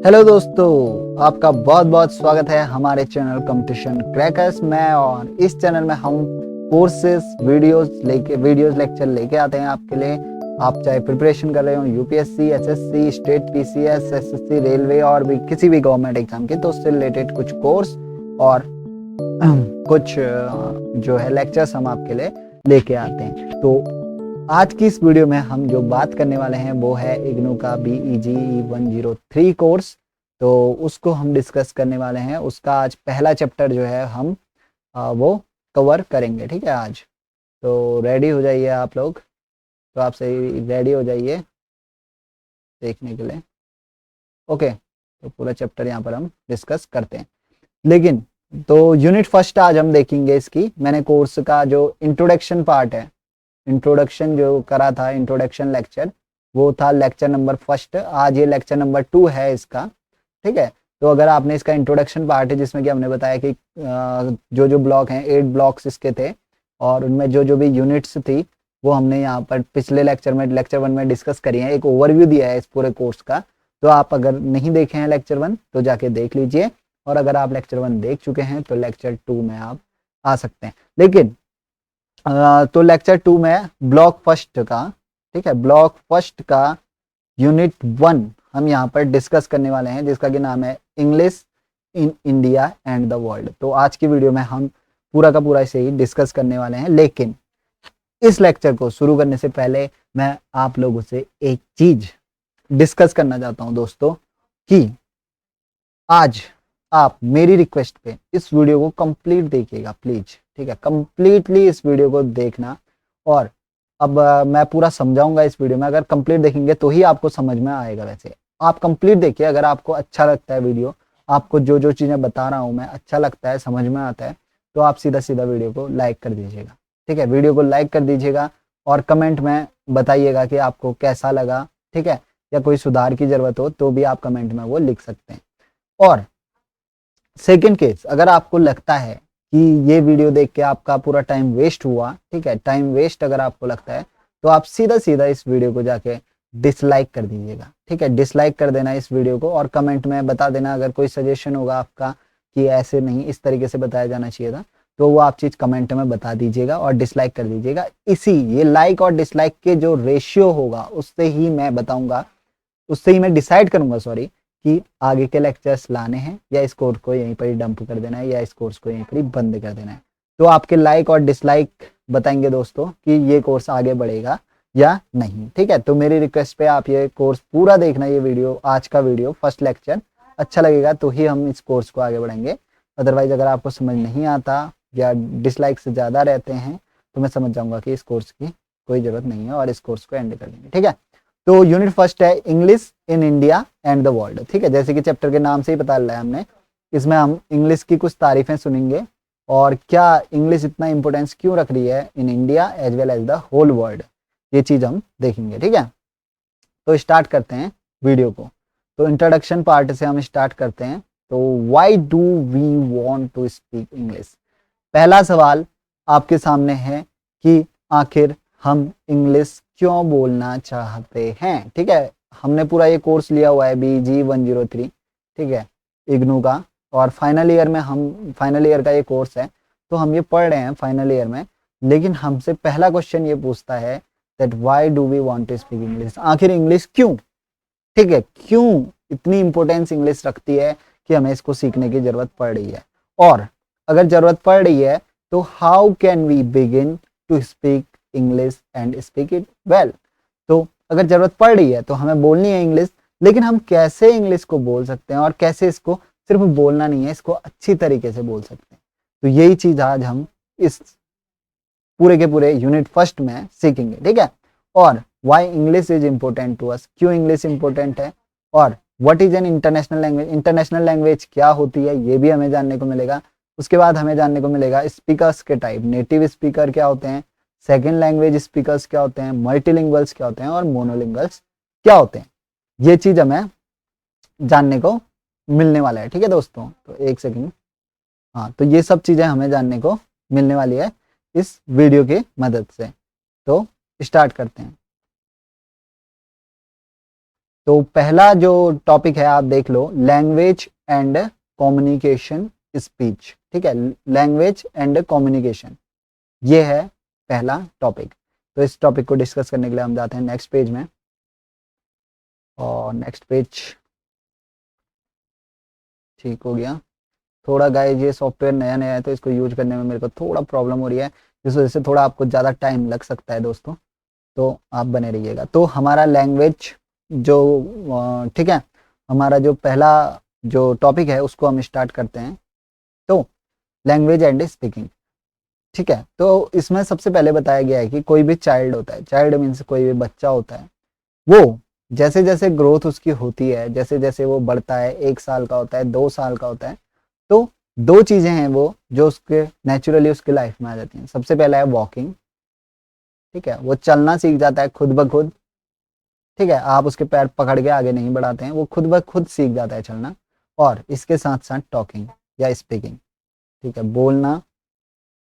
Hello दोस्तों, आपका बहुत बहुत स्वागत है हमारे चैनल कंपटीशन क्रैकर्स में। और इस चैनल में हम कोर्सेज वीडियोस लेक्चर लेके आते हैं आपके लिए। आप चाहे प्रिपरेशन कर रहे हो UPSC, SSC, state PCS, SSC, railway और भी किसी भी गवर्नमेंट एग्जाम के, तो उससे रिलेटेड कुछ कोर्स और कुछ जो है लेक्चर्स हम आपके लिए लेके आते हैं। तो आज की इस वीडियो में हम जो बात करने वाले हैं वो है इग्नू का BEG 103 कोर्स। तो उसको हम डिस्कस करने वाले हैं। उसका आज पहला चैप्टर जो है हम वो कवर करेंगे। ठीक है, आज तो रेडी हो जाइए आप लोग। तो आप सही रेडी हो जाइए देखने के लिए। ओके, तो पूरा चैप्टर यहाँ पर हम डिस्कस करते हैं। लेकिन तो यूनिट फर्स्ट आज हम देखेंगे इसकी। मैंने कोर्स का जो इंट्रोडक्शन पार्ट है, इंट्रोडक्शन जो करा था, इंट्रोडक्शन लेक्चर, वो था लेक्चर नंबर फर्स्ट। आज ये लेक्चर नंबर 2 है इसका। ठीक है, तो अगर आपने इसका इंट्रोडक्शन पार्ट है जिसमें कि हमने बताया कि जो जो ब्लॉक हैं 8 ब्लॉक्स इसके थे और उनमें जो जो भी यूनिट्स थी वो हमने यहाँ पर पिछले लेक्चर में, लेक्चर 1 में डिस्कस करी है। एक ओवरव्यू दिया है इस पूरे कोर्स का। तो आप अगर नहीं देखे हैं लेक्चर 1 तो जाके देख लीजिए, और अगर आप लेक्चर 1 देख चुके हैं तो लेक्चर 2 में आप आ सकते हैं। लेकिन तो लेक्चर 2 में ब्लॉक फर्स्ट का, ठीक है, ब्लॉक फर्स्ट का यूनिट 1 हम यहाँ पर डिस्कस करने वाले हैं, जिसका कि नाम है English in India and the world. तो आज की वीडियो में हम पूरा का पूरा इसे ही डिस्कस करने वाले हैं। लेकिन इस लेक्चर को शुरू करने से पहले मैं आप लोगों से एक चीज डिस्कस करना चाहता हूं दोस्तों, कि आज आप मेरी रिक्वेस्ट पे इस वीडियो को कंप्लीट देखिएगा प्लीज। ठीक है, कंप्लीटली इस वीडियो को देखना। और अब मैं पूरा समझाऊंगा इस वीडियो में। अगर कंप्लीट देखेंगे तो ही आपको समझ में आएगा। वैसे आप कंप्लीट देखिए। अगर आपको अच्छा लगता है वीडियो, आपको जो जो चीज़ें बता रहा हूँ मैं अच्छा लगता है, समझ में आता है, तो आप सीधा सीधा वीडियो को लाइक कर दीजिएगा। ठीक है, वीडियो को लाइक कर दीजिएगा और कमेंट में बताइएगा कि आपको कैसा लगा। ठीक है, या कोई सुधार की ज़रूरत हो तो भी आप कमेंट में वो लिख सकते हैं। और सेकंड केस, अगर आपको लगता है कि ये वीडियो देख के आपका पूरा टाइम वेस्ट हुआ, ठीक है, टाइम वेस्ट अगर आपको लगता है, तो आप सीधा सीधा इस वीडियो को जाके डिसलाइक कर दीजिएगा। ठीक है, डिसलाइक कर देना इस वीडियो को और कमेंट में बता देना। अगर कोई सजेशन होगा आपका कि ऐसे नहीं, इस तरीके से बताया जाना चाहिए था, तो वो आप चीज़ कमेंट में बता दीजिएगा और डिसलाइक कर दीजिएगा। इसी ये लाइक और डिसलाइक के जो रेशियो होगा उससे ही मैं बताऊंगा, उससे ही मैं डिसाइड करूंगा, सॉरी, कि आगे के लेक्चर्स लाने हैं या इस कोर्स को यहीं पर ही डंप कर देना है या इस कोर्स को यहीं पर ही बंद कर देना है। तो आपके लाइक और डिसलाइक बताएंगे दोस्तों कि ये कोर्स आगे बढ़ेगा या नहीं। ठीक है, तो मेरी रिक्वेस्ट पे आप ये कोर्स पूरा देखना। ये वीडियो, आज का वीडियो फर्स्ट लेक्चर अच्छा लगेगा तो ही हम इस कोर्स को आगे बढ़ेंगे। अदरवाइज अगर आपको समझ नहीं आता या डिसलाइक से ज़्यादा रहते हैं तो मैं समझ जाऊंगा कि इस कोर्स की कोई ज़रूरत नहीं है और इस कोर्स को एंड कर देंगे। ठीक है, तो यूनिट फर्स्ट है English in India and the world. ठीक है, जैसे कि चैप्टर के नाम से ही पता चला है हमने, इसमें हम इंग्लिश की कुछ तारीफें सुनेंगे और क्या इंग्लिश इतना इंपॉर्टेंस क्यों रख रही है in India as well as the whole world, ये चीज़ हम देखेंगे। ठीक है, तो स्टार्ट करते हैं वीडियो को। तो इंट्रोडक्शन पार्ट से हम स्टार्ट करते हैं। तो why do we want to speak English. पहला सवाल आपके सामने है कि आखिर हम इंग्लिश क्यों बोलना चाहते हैं। ठीक है, हमने पूरा ये कोर्स लिया हुआ है BEG 103, ठीक है, इग्नू का। और फाइनल ईयर में, हम फाइनल ईयर का ये कोर्स है तो हम ये पढ़ रहे हैं फाइनल ईयर में। लेकिन हमसे पहला क्वेश्चन ये पूछता है that why do we want to speak English. आखिर इंग्लिश क्यों, ठीक है, क्यों इतनी इंपॉर्टेंस इंग्लिश रखती है कि हमें इसको सीखने की जरूरत पड़ रही है। और अगर जरूरत पड़ रही है तो how can we begin to speak English and speak it well. तो अगर जरूरत पड़ रही है तो हमें बोलनी है इंग्लिश, लेकिन हम कैसे इंग्लिश को बोल सकते हैं और कैसे इसको सिर्फ बोलना नहीं है, इसको अच्छी तरीके से बोल सकते हैं। तो यही चीज आज हम इस पूरे के पूरे यूनिट फर्स्ट में सीखेंगे। ठीक है, और why English is important to us, क्यों इंग्लिश इंपॉर्टेंट है, और what is an international language, international language क्या होती है ये भी हमें जानने को मिलेगा। उसके बाद हमें जानने को मिलेगा स्पीकर्स के टाइप, नेटिव स्पीकर क्या होते हैं, सेकेंड लैंग्वेज स्पीकर्स क्या होते हैं, मल्टीलिंगुअल्स क्या होते हैं और मोनोलिंगुअल्स क्या होते हैं। ये चीज हमें जानने को मिलने वाला है। ठीक है दोस्तों, तो एक सेकेंड, हाँ, तो ये सब चीजें हमें जानने को मिलने वाली है इस वीडियो की मदद से। तो स्टार्ट करते हैं। तो पहला जो टॉपिक है आप देख लो, लैंग्वेज एंड कम्युनिकेशन स्पीच। ठीक है, लैंग्वेज एंड कम्युनिकेशन, ये है पहला टॉपिक। तो इस टॉपिक को डिस्कस करने के लिए हम जाते हैं नेक्स्ट पेज में। और नेक्स्ट पेज ठीक हो गया। थोड़ा गाइस ये सॉफ्टवेयर नया नया है तो इसको यूज करने में मेरे को थोड़ा प्रॉब्लम हो रही है, जिस वजह से थोड़ा आपको ज़्यादा टाइम लग सकता है दोस्तों, तो आप बने रहिएगा। तो हमारा लैंग्वेज जो ठीक है, हमारा जो पहला जो टॉपिक है उसको हम स्टार्ट करते हैं। तो लैंग्वेज एंड स्पीकिंग, ठीक है। तो इसमें सबसे पहले बताया गया है कि कोई भी चाइल्ड होता है, चाइल्ड मीन्स कोई भी बच्चा होता है, वो जैसे जैसे ग्रोथ उसकी होती है, जैसे जैसे वो बढ़ता है, 1 साल का होता है, 2 साल का होता है, तो दो चीजें हैं वो जो उसके नेचुरली उसकी लाइफ में आ जाती हैं। सबसे पहला है वॉकिंग, ठीक है, वो चलना सीख जाता है खुद ब खुद। ठीक है, आप उसके पैर पकड़ के आगे नहीं बढ़ाते हैं, वो खुद ब खुद सीख जाता है चलना। और इसके साथ साथ टॉकिंग या स्पीकिंग, ठीक है, बोलना,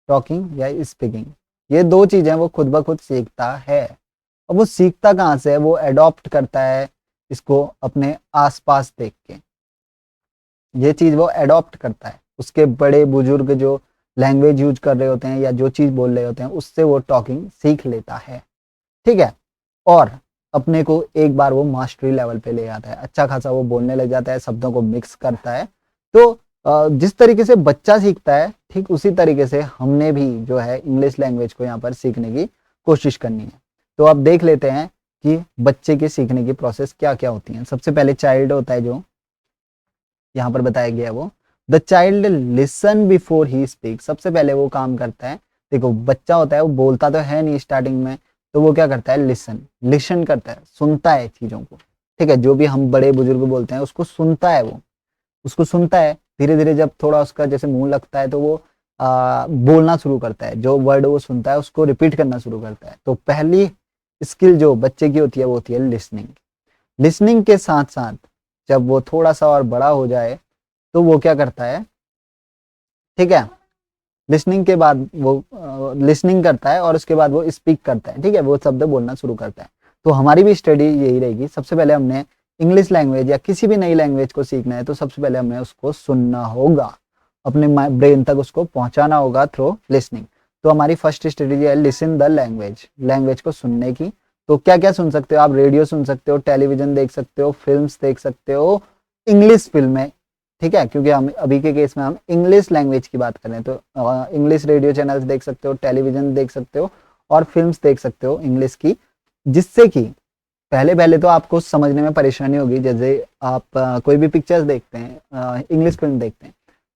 टॉकिंग या स्पीकिंग, ये दो चीजें वो खुद ब खुद सीखता है। अब वो सीखता कहाँ से है, वो एडॉप्ट करता है इसको अपने आसपास देख के, ये चीज वो एडॉप्ट करता है। उसके बड़े बुजुर्ग जो लैंग्वेज यूज कर रहे होते हैं या जो चीज बोल रहे होते हैं उससे वो टॉकिंग सीख लेता है। ठीक है, और अपने को एक बार वो मास्टरी लेवल पे ले आता है, अच्छा खासा वो बोलने लग जाता है, शब्दों को मिक्स करता है। तो जिस तरीके से बच्चा सीखता है, ठीक उसी तरीके से हमने भी जो है इंग्लिश लैंग्वेज को यहाँ पर सीखने की कोशिश करनी है। तो अब देख लेते हैं कि बच्चे के सीखने की प्रोसेस क्या क्या होती है। सबसे पहले चाइल्ड होता है, जो यहाँ पर बताया गया है वो, the child listen before he speak. सबसे पहले वो काम करता है, देखो बच्चा होता है वो बोलता तो है नहीं स्टार्टिंग में, तो वो क्या करता है, लिसन, लिसन करता है, सुनता है चीजों को। ठीक है, जो भी हम बड़े बुजुर्ग बोलते हैं उसको सुनता है वो, उसको सुनता है। धीरे धीरे जब थोड़ा उसका जैसे मुंह लगता है तो वो बोलना शुरू करता है, जो वर्ड वो सुनता है उसको रिपीट करना शुरू करता है। तो पहली स्किल जो बच्चे की होती है वो होती है लिसनिंग। लिसनिंग के साथ साथ जब वो थोड़ा सा और बड़ा हो जाए तो वो क्या करता है, ठीक है, लिसनिंग के बाद वो लिसनिंग करता है और उसके बाद वो स्पीक करता है। ठीक है, वो शब्द बोलना शुरू करता है। तो हमारी भी स्टडी यही रहेगी, सबसे पहले हमने इंग्लिश लैंग्वेज या किसी भी नई लैंग्वेज को सीखना है तो सबसे पहले हमें उसको सुनना होगा, अपने ब्रेन तक उसको पहुंचाना होगा थ्रू लिसनिंग। तो हमारी फर्स्ट स्ट्रेटेजी है लिसन द लैंग्वेज, लैंग्वेज को सुनने की। तो क्या क्या सुन सकते हो आप, रेडियो सुन सकते हो, टेलीविजन देख सकते हो, फिल्म्स देख सकते हो, इंग्लिश फिल्में। ठीक है, क्योंकि हम अभी के केस में हम इंग्लिश लैंग्वेज की बात करें तो इंग्लिश रेडियो चैनल्स देख सकते हो, टेलीविजन देख सकते हो और फिल्म्स देख सकते हो इंग्लिश की, जिससे कि पहले पहले तो आपको समझने में परेशानी होगी। जैसे आप कोई भी पिक्चर्स देखते हैं, इंग्लिश फिल्म देखते हैं,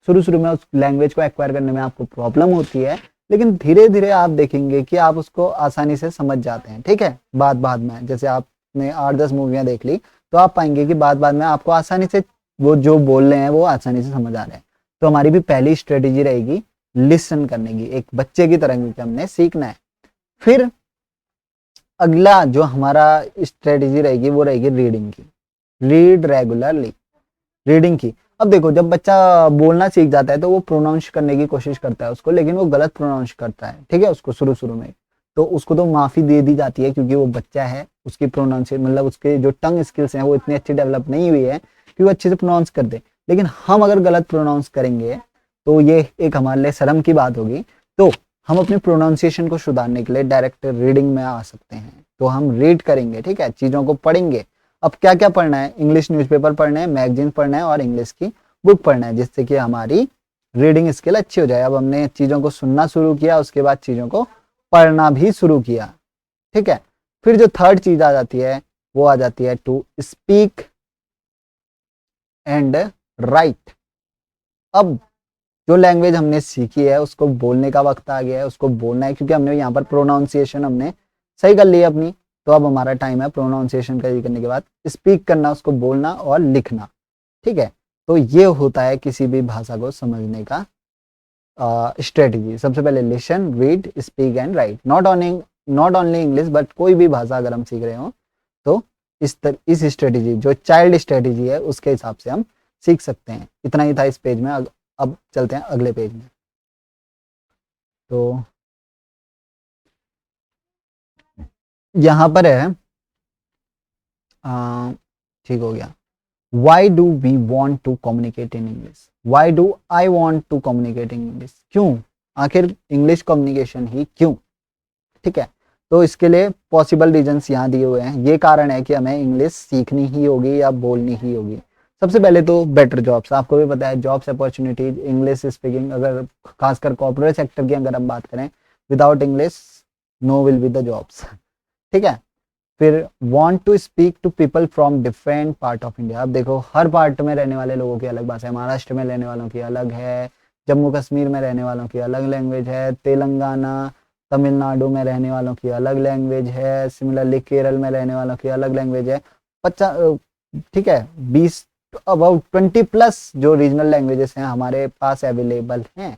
शुरू शुरू में उस लैंग्वेज को एक्वायर करने में आपको प्रॉब्लम होती है, लेकिन धीरे धीरे आप देखेंगे कि आप उसको आसानी से समझ जाते हैं। ठीक है, बाद बाद में जैसे आपने 8-10 मूवियां देख ली तो आप पाएंगे कि बाद बाद में आपको आसानी से वो जो बोल रहे हैं वो आसानी से समझ आ रहे हैं। तो हमारी भी पहली स्ट्रेटेजी रहेगी लिसन करने की, एक बच्चे की तरह कि हमने सीखना है। फिर अगला जो हमारा स्ट्रेटेजी रहेगी वो रहेगी रीडिंग की, रीड रेगुलरली, रीडिंग की। अब देखो जब बच्चा बोलना सीख जाता है तो वो प्रोनाउंस करने की कोशिश करता है उसको, लेकिन वो गलत प्रोनाउंस करता है। ठीक है, उसको शुरू शुरू में तो उसको तो माफी दे दी जाती है क्योंकि वो बच्चा है, उसकी प्रोनाउंसिएशन मतलब उसके जो टंग स्किल्स हैं वो इतनी अच्छी डेवलप नहीं हुई है कि वो अच्छे से प्रोनाउंस कर दे। लेकिन हम अगर गलत प्रोनाउंस करेंगे तो ये एक हमारे लिए शर्म की बात होगी। तो हम अपनी प्रोनाउंसिएशन को सुधारने के लिए डायरेक्ट रीडिंग में आ सकते हैं। तो हम रीड करेंगे, ठीक है, चीजों को पढ़ेंगे। अब क्या क्या पढ़ना है, इंग्लिश न्यूज़पेपर पढ़ना है, मैगजीन पढ़ना है और इंग्लिश की बुक पढ़ना है, जिससे कि हमारी रीडिंग स्किल अच्छी हो जाए। अब हमने चीजों को सुनना शुरू किया, उसके बाद चीजों को पढ़ना भी शुरू किया। ठीक है, फिर जो थर्ड चीज आ जाती है वो आ जाती है टू स्पीक एंड राइट। अब जो लैंग्वेज हमने सीखी है उसको बोलने का वक्त आ गया है, उसको बोलना है, क्योंकि हमने यहाँ पर प्रोनाउंसिएशन हमने सही कर ली है अपनी। तो अब हमारा टाइम है प्रोनाउंसिएशन करने के बाद स्पीक करना, उसको बोलना और लिखना। ठीक है, तो ये होता है किसी भी भाषा को समझने का स्ट्रेटजी। सबसे पहले listen, read, speak and right. Not only English but कोई भी भाषा अगर हम सीख रहे हो तो इस स्ट्रेटजी जो चाइल्ड स्ट्रेटजी है उसके हिसाब से हम सीख सकते हैं। इतना ही था इस पेज में। अब चलते हैं अगले पेज में। तो यहाँ पर है ठीक हो गया। Why do we want to communicate in English, why do I want to communicate in English, क्यों, आखिर इंग्लिश कम्युनिकेशन ही क्यों, ठीक है। तो इसके लिए पॉसिबल रीजंस यहाँ दिए हुए हैं। ये कारण है कि हमें इंग्लिश सीखनी ही होगी या बोलनी ही होगी। सबसे पहले तो बेटर जॉब्स, आपको भी पता है जॉब्स अपॉर्चुनिटीज, इंग्लिश स्पीकिंग, अगर खासकर कॉर्पोरेट सेक्टर की अगर हम बात करें, without English no will be the jobs, ठीक है। फिर want to speak to people from different part of India. अब देखो हर पार्ट में रहने वाले लोगों की अलग भाषा है, महाराष्ट्र में रहने वालों की अलग है, जम्मू कश्मीर में रहने वालों की अलग लैंग्वेज है, तेलंगाना तमिलनाडु में रहने वालों की अलग लैंग्वेज है, सिमिलरली केरल में रहने वालों की अलग लैंग्वेज है। 50, ठीक है, 20 अबाउट 20+ जो रीजनल लैंग्वेजेस हैं हमारे पास अवेलेबल हैं।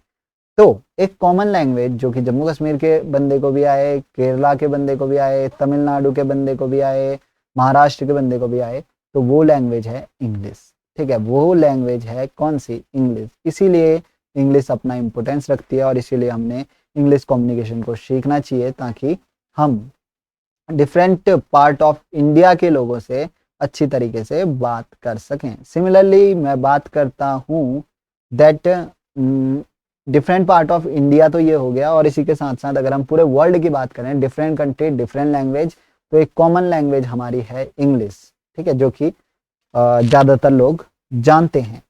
तो एक कॉमन लैंग्वेज जो कि जम्मू कश्मीर के बंदे को भी आए, केरला के बंदे को भी आए, तमिलनाडु के बंदे को भी आए, महाराष्ट्र के बंदे को भी आए, तो वो लैंग्वेज है इंग्लिश, ठीक है। वो लैंग्वेज है कौन सी, इंग्लिश। इसीलिए इंग्लिश अपना इम्पोर्टेंस रखती है और इसीलिए हमने इंग्लिश कम्युनिकेशन को सीखना चाहिए, ताकि हम डिफरेंट पार्ट ऑफ इंडिया के लोगों से अच्छी तरीके से बात कर सकें। सिमिलरली मैं बात करता हूँ that different part of India, तो ये हो गया, और इसी के साथ साथ अगर हम पूरे वर्ल्ड की बात करें, डिफरेंट कंट्री डिफरेंट लैंग्वेज, तो एक कॉमन लैंग्वेज हमारी है इंग्लिश, ठीक है, जो कि ज़्यादातर लोग जानते हैं।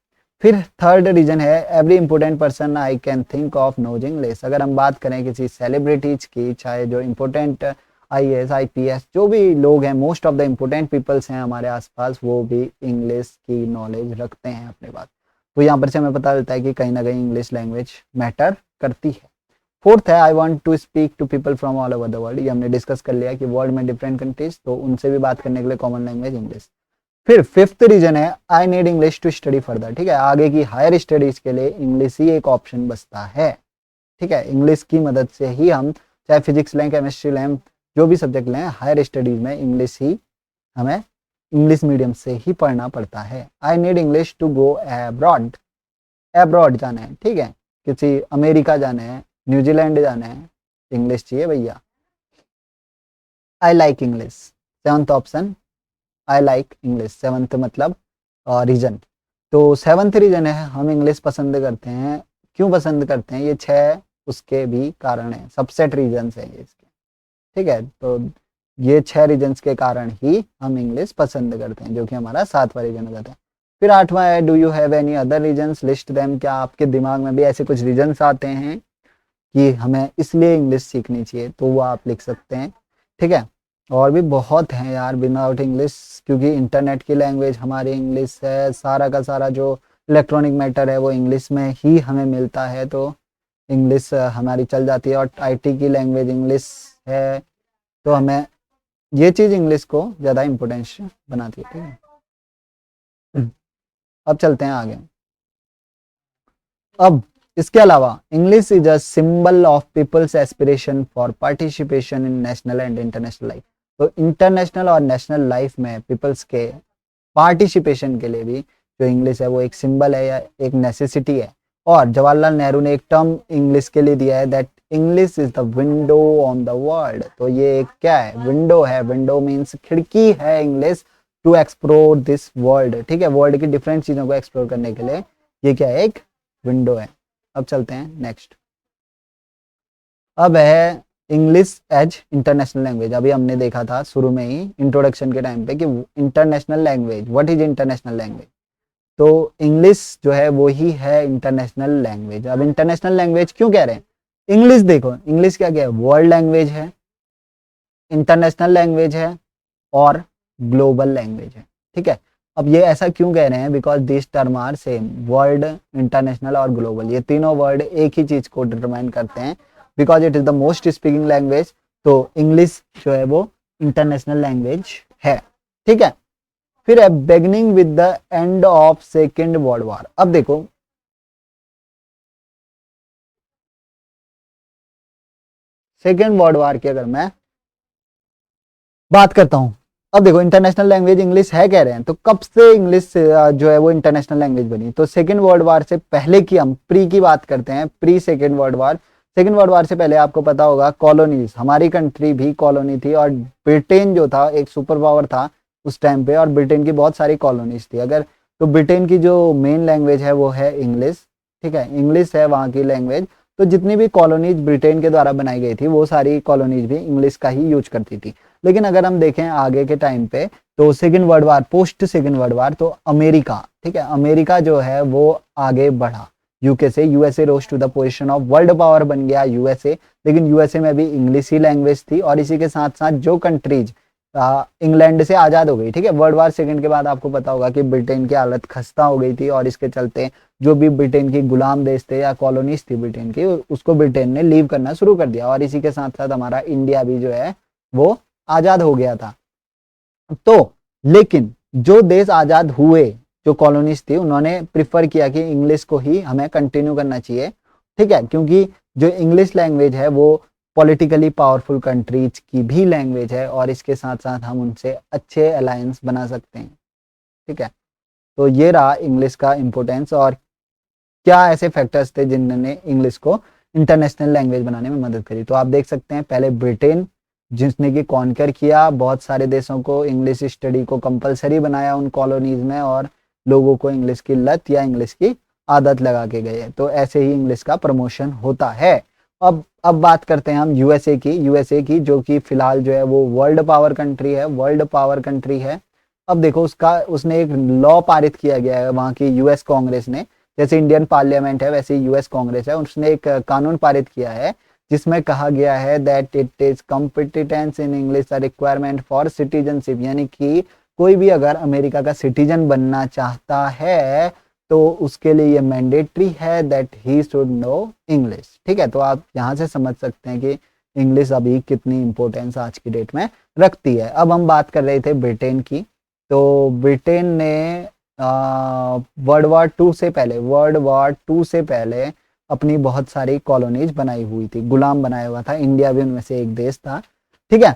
फिर थर्ड रीजन है every important person I can think of nose English. अगर हम बात करें किसी सेलिब्रिटीज की, चाहे जो इम्पोर्टेंट IAS IPS जो भी लोग हैं, most of the important peoples हैं हमारे आसपास, वो भी इंग्लिश की नॉलेज रखते हैं अपने पास। तो यहाँ पर से हमें पता चलता है कि कहीं ना कहीं इंग्लिश लैंग्वेज मैटर करती है। फोर्थ है I want to speak to people from all over the world. ये हमने डिस्कस कर लिया कि वर्ल्ड में डिफरेंट कंट्रीज, तो उनसे भी बात करने के लिए कॉमन लैंग्वेज इंग्लिश। फिर फिफ्थ रीजन है I need English to study further, ठीक है, आगे की हायर स्टडीज के लिए इंग्लिश ही एक ऑप्शन बचता है, ठीक है। इंग्लिश की मदद से ही हम चाहे फिजिक्स लें, केमिस्ट्री लें, जो भी सब्जेक्ट लें, हायर स्टडीज में इंग्लिश ही हमें इंग्लिश मीडियम से ही पढ़ना पड़ता है। I need English to go abroad, abroad जाना है, ठीक है, किसी अमेरिका जाना है, न्यूजीलैंड जाना है, इंग्लिश चाहिए भैया। I like English, seventh option, I like English, seventh मतलब रीजन। तो सेवंथ रीजन है हम इंग्लिश पसंद करते हैं। क्यों पसंद करते हैं, ये 6 उसके भी कारण हैं, सबसेट रीजन्स हैं ये इसके, ठीक है। तो ये 6 रीजन्स के कारण ही हम इंग्लिश पसंद करते हैं, जो कि हमारा 7वां रीजन हो जाता है। फिर 8वां है do you have any other reasons, list them. क्या आपके दिमाग में भी ऐसे कुछ रीजन्स आते हैं कि हमें इसलिए इंग्लिश सीखनी चाहिए, तो वो आप लिख सकते हैं, ठीक है। और भी बहुत हैं यार विदाउट इंग्लिश, क्योंकि इंटरनेट की लैंग्वेज हमारी इंग्लिश है, सारा का सारा जो इलेक्ट्रॉनिक मैटर है वो इंग्लिश में ही हमें मिलता है, तो इंग्लिश हमारी चल जाती है। और IT की लैंग्वेज इंग्लिश है, तो हमें ये चीज़ इंग्लिश को ज़्यादा इम्पोर्टेंस बनाती है, ठीक है। अब चलते हैं आगे। अब इसके अलावा English is a symbol of peoples aspiration for participation in national and international life. तो इंटरनेशनल और नेशनल लाइफ में पीपल्स के पार्टिसिपेशन के लिए भी जो इंग्लिश है वो एक सिंबल है या एक नेसेसिटी है। और जवाहरलाल नेहरू ने एक टर्म इंग्लिश के लिए दिया है that English is the window on the world. तो ये एक क्या है, विंडो है, विंडो मीन्स खिड़की है English to explore this world, ठीक है, वर्ल्ड की डिफरेंट चीज़ों को एक्सप्लोर करने के लिए ये क्या है, एक विंडो है। अब चलते हैं नेक्स्ट। अब है इंग्लिश एज इंटरनेशनल लैंग्वेज। अभी हमने देखा था शुरू में ही इंट्रोडक्शन के टाइम पे कि international language, what is international language. तो इंग्लिश जो है वो ही है इंटरनेशनल लैंग्वेज। अब इंटरनेशनल लैंग्वेज क्यों कह रहे हैं, इंग्लिश देखो, इंग्लिश क्या क्या है, वर्ल्ड लैंग्वेज है, इंटरनेशनल लैंग्वेज है और ग्लोबल लैंग्वेज है, ठीक है। अब ये ऐसा क्यों कह रहे हैं, because this term are same, world, international और ग्लोबल, ये तीनों वर्ड एक ही चीज को डिटरमाइन करते हैं, because it is the most speaking language. तो इंग्लिश जो है वो इंटरनेशनल लैंग्वेज है, ठीक है। फिर है beginning with the end of second world war. अब देखो सेकेंड वर्ल्ड वॉर की अगर मैं बात करता हूं, अब देखो इंटरनेशनल लैंग्वेज इंग्लिश है कह रहे हैं, तो कब से इंग्लिश जो है वो इंटरनेशनल लैंग्वेज बनी, तो सेकेंड वर्ल्ड वॉर से पहले की हम प्री की बात करते हैं, pre second world war. Second world war से पहले आपको पता होगा कॉलोनीज, हमारी कंट्री भी कॉलोनी थी और ब्रिटेन जो था एक सुपर पावर था, उस टाइम पे, और ब्रिटेन की बहुत सारी कॉलोनीज थी। अगर तो ब्रिटेन की जो मेन लैंग्वेज है वो है इंग्लिश, ठीक है, इंग्लिश है वहाँ की लैंग्वेज। तो जितनी भी कॉलोनीज ब्रिटेन के द्वारा बनाई गई थी वो सारी कॉलोनीज भी इंग्लिश का ही यूज करती थी। लेकिन अगर हम देखें आगे के टाइम पे, तो second world war, post second world war, तो अमेरिका, ठीक है, अमेरिका जो है वो आगे बढ़ा यूके से। USA rose to the position of world power बन गया यूएसए। लेकिन यूएसए में भी इंग्लिश ही लैंग्वेज थी। और इसी के साथ साथ जो कंट्रीज इंग्लैंड से आजाद हो गई, ठीक है, वर्ल्ड वार सेकंड के बाद आपको पता होगा कि ब्रिटेन की हालत खस्ता हो गई थी, और इसके चलते जो भी ब्रिटेन की गुलाम देश थे या कॉलोनीज थी ब्रिटेन की, उसको ब्रिटेन ने लीव करना शुरू कर दिया। और इसी के साथ साथ हमारा इंडिया भी जो है वो आजाद हो गया था। तो लेकिन जो देश आजाद हुए, जो कॉलोनीज थी, उन्होंने प्रिफर किया कि इंग्लिश को ही हमें कंटिन्यू करना चाहिए, ठीक है, क्योंकि जो इंग्लिश लैंग्वेज है वो पॉलिटिकली पावरफुल कंट्रीज की भी लैंग्वेज है, और इसके साथ साथ हम उनसे अच्छे अलायंस बना सकते हैं, ठीक है। तो ये रहा इंग्लिश का इम्पोर्टेंस, और क्या ऐसे फैक्टर्स थे जिन्होंने इंग्लिश को इंटरनेशनल लैंग्वेज बनाने में मदद करी। तो आप देख सकते हैं, पहले ब्रिटेन, जिसने कि कॉन्कर किया बहुत सारे देशों को, इंग्लिश स्टडी को कंपलसरी बनाया उन कॉलोनीज में, और लोगों को इंग्लिश की लत या इंग्लिश की आदत लगा के गए। तो ऐसे ही इंग्लिश का प्रमोशन होता है। अब बात करते हैं हम यूएसए की जो कि फिलहाल जो है वो वर्ल्ड पावर कंट्री है। अब देखो उसने एक लॉ पारित किया गया है वहाँ की यूएस कांग्रेस ने। जैसे इंडियन पार्लियामेंट है वैसे यूएस कांग्रेस है, उसने एक कानून पारित किया है जिसमें कहा गया है that it is competence in English requirement for citizenship, यानी कि कोई भी अगर अमेरिका का सिटीजन बनना चाहता है तो उसके लिए ये मैंडेटरी है that he should know English, ठीक है। तो आप यहाँ से समझ सकते हैं कि इंग्लिश अभी कितनी इंपॉर्टेंस आज की डेट में रखती है। अब हम बात कर रहे थे ब्रिटेन की। तो ब्रिटेन ने वर्ल्ड वार टू से पहले अपनी बहुत सारी कॉलोनीज बनाई हुई थी, गुलाम बनाया हुआ था, इंडिया भी उनमें से एक देश था, ठीक है।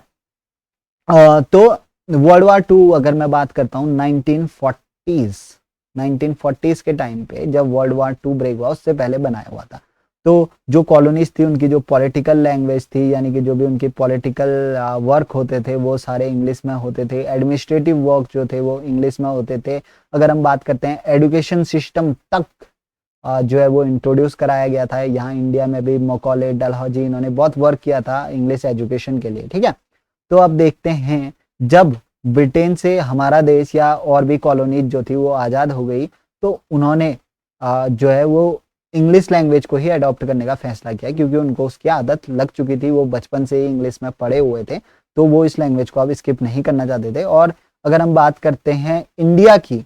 तो वर्ल्ड वार टू अगर मैं बात करता हूँ 1940s के टाइम पे, जब वर्ल्ड वार टू ब्रेक हुआ उससे पहले बनाया हुआ था। तो जो कॉलोनीज थी उनकी जो पॉलिटिकल लैंग्वेज थी, यानी कि जो भी उनकी पॉलिटिकल वर्क होते थे वो सारे इंग्लिश में होते थे, एडमिनिस्ट्रेटिव वर्क जो थे वो इंग्लिश में होते थे। अगर हम बात करते हैं एजुकेशन सिस्टम तक जो है वो इंट्रोड्यूस कराया गया था यहाँ इंडिया में भी। मकौले, डलहौजी, इन्होंने बहुत वर्क किया था इंग्लिश एजुकेशन के लिए, ठीक है। तो अब देखते हैं, जब ब्रिटेन से हमारा देश या और भी कॉलोनीज जो थी वो आज़ाद हो गई, तो उन्होंने जो है वो इंग्लिश लैंग्वेज को ही अडॉप्ट करने का फैसला किया, क्योंकि उनको उसकी आदत लग चुकी थी, वो बचपन से ही इंग्लिश में पढ़े हुए थे, तो वो इस लैंग्वेज को अब स्किप नहीं करना चाहते थे। और अगर हम बात करते हैं इंडिया की,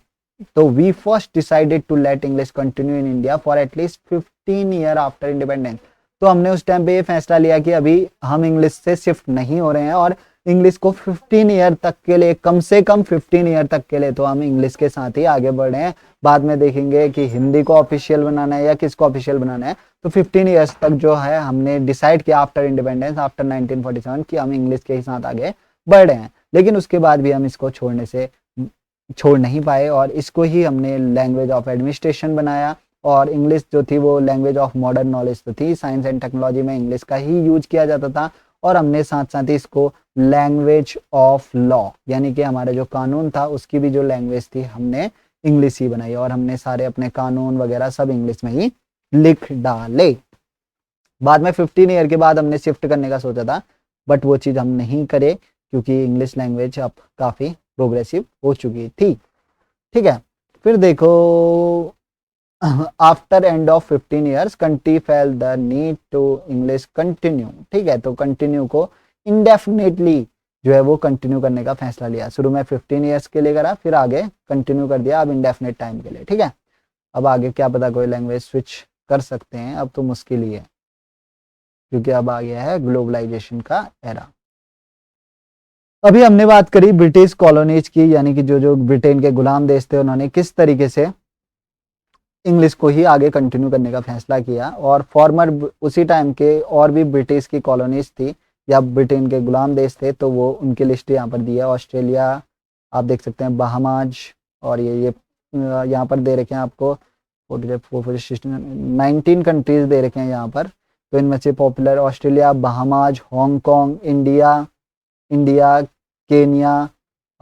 तो we first decided to let English continue in India for at least 15 year after independence. तो हमने उस टाइम पे ये फैसला लिया कि अभी हम इंग्लिश से शिफ्ट नहीं हो रहे हैं, और इंग्लिश को 15 ईयर तक के लिए, कम से कम 15 ईयर तक के लिए तो हम इंग्लिश के साथ ही आगे बढ़ रहे हैं। बाद में देखेंगे कि हिंदी को ऑफिशियल बनाना है या किसको ऑफिशियल बनाना है। तो 15 ईयर्स तक जो है हमने डिसाइड किया आफ्टर इंडिपेंडेंस, आफ्टर 1947, कि हम इंग्लिश के ही साथ आगे बढ़ रहे हैं। लेकिन उसके बाद भी हम इसको छोड़ नहीं पाए, और इसको ही हमने लैंग्वेज ऑफ एडमिनिस्ट्रेशन बनाया। और इंग्लिश जो थी वो लैंग्वेज ऑफ मॉडर्न नॉलेज तो थी, साइंस एंड टेक्नोलॉजी में इंग्लिश का ही यूज किया जाता था। और हमने साथ साथ ही इसको लैंग्वेज ऑफ लॉ, यानी कि हमारा जो कानून था उसकी भी जो लैंग्वेज थी हमने इंग्लिश ही बनाई, और हमने सारे अपने कानून वगैरह सब इंग्लिश में ही लिख डाले। बाद में 15 ईयर के बाद हमने शिफ्ट करने का सोचा था, बट वो चीज़ हम नहीं करे, क्योंकि इंग्लिश लैंग्वेज अब काफ़ी प्रोग्रेसिव हो चुकी थी, ठीक है। फिर देखो, after end of 15 years country felt the need to English continue, ठीक है। तो कंटिन्यू को इंडेफिनेटली जो है वो कंटिन्यू करने का फैसला लिया। शुरू में 15 ईयर्स के लिए करा, फिर आगे कंटिन्यू कर दिया अब इंडेफिनेट टाइम के लिए, ठीक है। अब आगे क्या पता कोई लैंग्वेज स्विच कर सकते हैं, अब तो मुश्किल ही है, क्योंकि अब आ गया है ग्लोबलाइजेशन का एरा। अभी हमने बात करी ब्रिटिश कॉलोनीज की, यानी कि जो जो ब्रिटेन के गुलाम देश थे उन्होंने किस तरीके से इंग्लिश को ही आगे कंटिन्यू करने का फैसला किया। और फॉर्मर उसी टाइम के और भी ब्रिटिश की कॉलोनीज थी या ब्रिटेन के गुलाम देश थे, तो वो उनकी लिस्ट यहाँ पर दी है। ऑस्ट्रेलिया, आप देख सकते हैं बहामाज, और ये यहाँ पर दे रखे हैं आपको 19 कंट्रीज दे रखे हैं यहाँ पर। तो इनमें से popular Australia, Bahamas, Hong Kong, India, Kenya,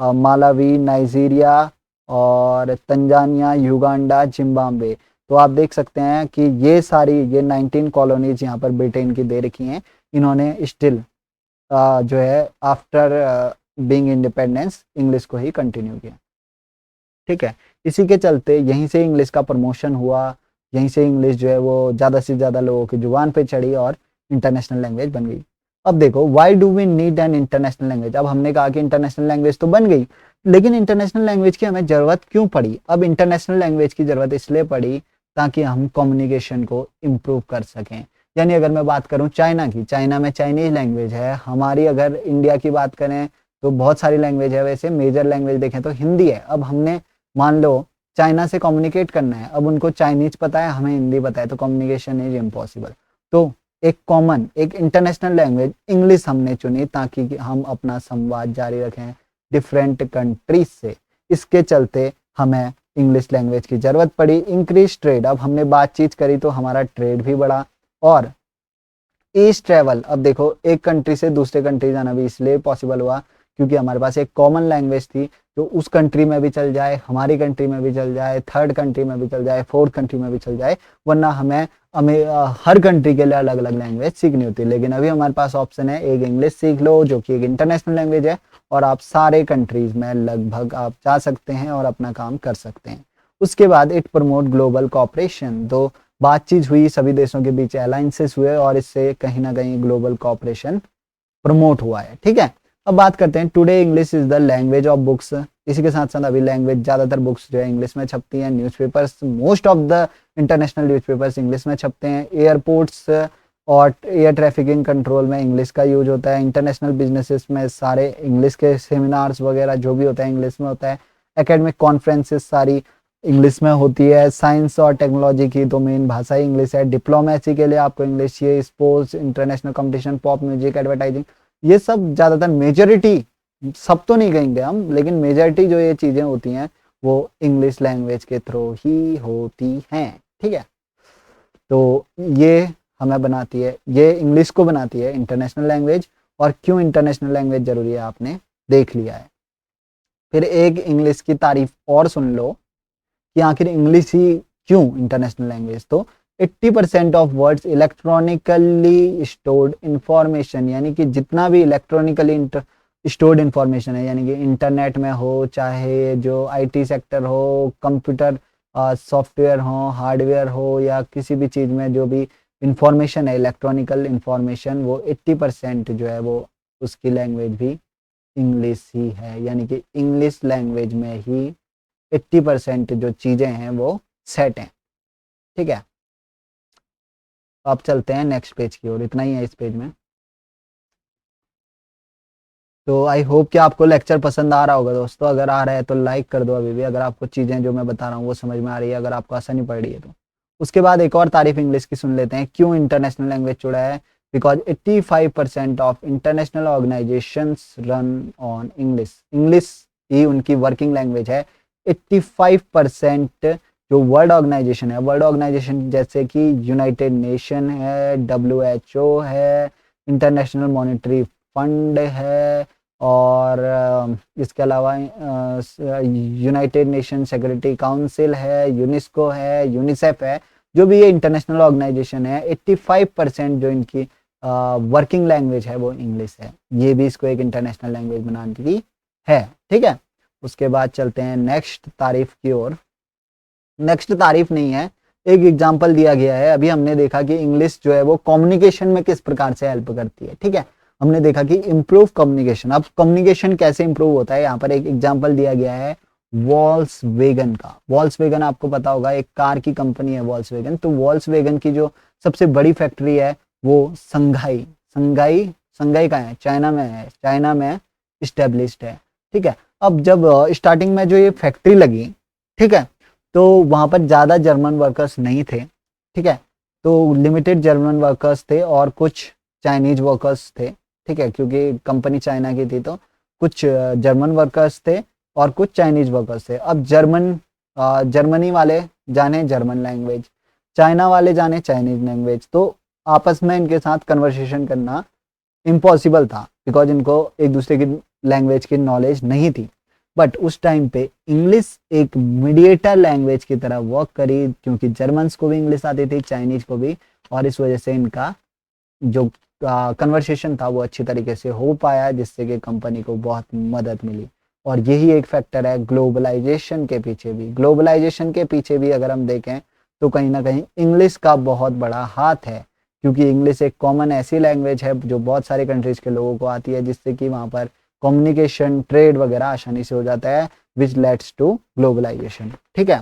Malawi, Nigeria और तंजानिया, युगांडा, जिम्बाब्वे। तो आप देख सकते हैं कि ये 19 कॉलोनीज यहाँ पर ब्रिटेन की दे रखी हैं। इन्होंने स्टिल जो है आफ्टर बीइंग इंडिपेंडेंस इंग्लिश को ही कंटिन्यू किया। ठीक है, इसी के चलते यहीं से इंग्लिश का प्रमोशन हुआ, यहीं से इंग्लिश जो है वो ज़्यादा से ज़्यादा लोगों की जुबान पे चढ़ी और इंटरनेशनल लैंग्वेज बन गई। अब देखो, why do we need an international language. अब हमने कहा कि इंटरनेशनल लैंग्वेज तो बन गई, लेकिन इंटरनेशनल लैंग्वेज की हमें ज़रूरत क्यों पड़ी। अब इंटरनेशनल लैंग्वेज की ज़रूरत इसलिए पड़ी ताकि हम कम्युनिकेशन को इम्प्रूव कर सकें। यानी अगर मैं बात करूँ चाइना की, चाइना में चाइनीज लैंग्वेज है। हमारी अगर इंडिया की बात करें तो बहुत सारी लैंग्वेज है, वैसे मेजर लैंग्वेज देखें तो हिंदी है। अब हमने मान लो चाइना से कम्युनिकेट करना है, अब उनको चाइनीज पता है, हमें हिंदी पता है, तो कम्युनिकेशन इज इम्पॉसिबल। तो एक कॉमन, एक इंटरनेशनल लैंग्वेज इंग्लिश हमने चुनी ताकि हम अपना संवाद जारी रखें डिफरेंट कंट्रीज से। इसके चलते हमें इंग्लिश लैंग्वेज की जरूरत पड़ी। इंक्रीज ट्रेड, अब हमने बातचीत करी तो हमारा ट्रेड भी बढ़ा। और ईस्ट ट्रेवल, अब देखो एक कंट्री से दूसरे कंट्री जाना भी इसलिए पॉसिबल हुआ क्योंकि हमारे पास एक कॉमन लैंग्वेज थी जो उस कंट्री में भी चल जाए, हमारी कंट्री में भी चल जाए, थर्ड कंट्री में भी चल जाए, फोर्थ कंट्री में भी चल जाए। वरना हमें हर कंट्री के लिए अलग अलग लैंग्वेज सीखनी होती है। लेकिन अभी हमारे पास ऑप्शन है, एक इंग्लिश सीख लो जो कि एक इंटरनेशनल लैंग्वेज है, और आप सारे कंट्रीज में लगभग आप जा सकते हैं और अपना काम कर सकते हैं। उसके बाद इट प्रमोट ग्लोबल कॉपरेशन, तो बातचीत हुई, सभी देशों के बीच अलायंसेस हुए और इससे कहीं ना कहीं ग्लोबल कॉपरेशन प्रमोट हुआ है। ठीक है, अब बात करते हैं today English is the language of books. इसी के साथ साथ अभी लैंग्वेज, ज़्यादातर बुक्स जो है इंग्लिश में छपती हैं। Newspapers, most of the international newspapers English में छपते हैं। एयरपोर्ट्स और एयर ट्रैफिकिंग कंट्रोल में इंग्लिश का यूज होता है। इंटरनेशनल बिजनेसेस में सारे इंग्लिश के सेमिनार्स वगैरह जो भी होता है इंग्लिश में होता है। एकेडमिक कॉन्फ्रेंसेस सारी इंग्लिश में होती है। साइंस और टेक्नोलॉजी की तो मेन भाषा ही इंग्लिश है। डिप्लोमेसी के लिए आपको इंग्लिश चाहिए। Sports, international competition, pop music, advertising, ये सब ज़्यादातर मेजॉरिटी, सब तो नहीं कहेंगे हम, लेकिन मेजॉरिटी जो ये चीज़ें होती हैं वो इंग्लिश लैंग्वेज के थ्रू ही होती हैं। ठीक है, तो ये हमें बनाती है, ये इंग्लिश को बनाती है इंटरनेशनल लैंग्वेज। और क्यों इंटरनेशनल लैंग्वेज ज़रूरी है आपने देख लिया है। फिर एक इंग्लिश की तारीफ और सुन लो कि आखिर इंग्लिश ही क्यों इंटरनेशनल लैंग्वेज। तो 80% of words electronically stored information, यानी कि जितना भी इलेक्ट्रॉनिकली स्टोर्ड इंफॉर्मेशन है, यानी कि इंटरनेट में हो, चाहे जो आईटी सेक्टर हो, कंप्यूटर सॉफ्टवेयर हो, हार्डवेयर हो, या किसी भी चीज़ में जो भी इंफॉर्मेशन है, इलेक्ट्रॉनिकल इंफॉर्मेशन, वो 80% जो है वो उसकी लैंग्वेज भी इंग्लिश ही है। यानी कि इंग्लिश लैंग्वेज में ही 80% जो चीज़ें हैं वो सेट हैं। ठीक है, अब चलते हैं नेक्स्ट पेज की ओर। इतना ही है इस पेज में। तो आई होप कि आपको लेक्चर पसंद आ रहा होगा दोस्तों। अगर आ रहा है तो लाइक कर दो अभी भी, अगर आपको चीज़ें जो मैं बता रहा हूँ वो समझ में आ रही है, अगर आपको आसानी पड़ रही है तो। उसके बाद एक और तारीफ इंग्लिश की सुन लेते हैं। क्यों इंटरनेशनल लैंग्वेज चुना है? Because 85% of international organisations run on English. English ही उनकी वर्किंग लैंग्वेज है। 85% जो वर्ल्ड ऑर्गेनाइजेशन है, वर्ल्ड ऑर्गेनाइजेशन जैसे कि यूनाइटेड नेशन है, WHO है, इंटरनेशनल मॉनेटरी फंड है, और इसके अलावा यूनाइटेड नेशन सिक्योरिटी काउंसिल है, यूनेस्को है, यूनिसेफ है, जो भी ये इंटरनेशनल ऑर्गेनाइजेशन है, 85% जो इनकी वर्किंग लैंग्वेज है वो इंग्लिश है। ये भी इसको एक इंटरनेशनल लैंग्वेज बनाने की है। ठीक है, उसके बाद चलते हैं नेक्स्ट तारीफ की ओर। नेक्स्ट तारीफ नहीं है, एक एग्जाम्पल दिया गया है। अभी हमने देखा कि इंग्लिश जो है वो कम्युनिकेशन में किस प्रकार से हेल्प करती है। ठीक है, हमने देखा कि इम्प्रूव कम्युनिकेशन। अब कम्युनिकेशन कैसे इम्प्रूव होता है, यहाँ पर एक एग्जाम्पल दिया गया है वॉल्क्सवैगन का। वॉल्क्सवैगन आपको पता होगा, एक कार की कंपनी है वॉल्क्सवैगन। तो वॉल्क्सवैगन की जो सबसे बड़ी फैक्ट्री है वो संघाई संघाई का है, चाइना में है, चाइना में इस्टेब्लिश्ड है। ठीक है, अब जब स्टार्टिंग में जो ये फैक्ट्री लगी, ठीक है, तो वहाँ पर ज़्यादा जर्मन वर्कर्स नहीं थे। ठीक है, तो लिमिटेड जर्मन वर्कर्स थे और कुछ चाइनीज वर्कर्स थे। ठीक है, क्योंकि कंपनी चाइना की थी तो कुछ जर्मन वर्कर्स थे और कुछ चाइनीज वर्कर्स थे। अब जर्मनी वाले जाने जर्मन लैंग्वेज, चाइना वाले जाने चाइनीज लैंग्वेज, तो आपस में इनके साथ कन्वर्सेशन करना इम्पॉसिबल था बिकॉज इनको एक दूसरे की लैंग्वेज की नॉलेज नहीं थी। बट उस टाइम पे इंग्लिश एक मीडिएटर लैंग्वेज की तरह वर्क करी, क्योंकि जर्मन्स को भी इंग्लिश आती थी, चाइनीज को भी, और इस वजह से इनका जो कन्वर्सेशन था वो अच्छी तरीके से हो पाया, जिससे कि कंपनी को बहुत मदद मिली। और यही एक फैक्टर है ग्लोबलाइजेशन के पीछे भी। ग्लोबलाइजेशन के पीछे भी अगर हम देखें तो कहीं ना कहीं इंग्लिश का बहुत बड़ा हाथ है, क्योंकि इंग्लिश एक कॉमन ऐसी लैंग्वेज है जो बहुत सारे कंट्रीज के लोगों को आती है, जिससे कि वहाँ पर कम्युनिकेशन, ट्रेड वगैरह आसानी से हो जाता है, विच लेट्स टू ग्लोबलाइजेशन। ठीक है,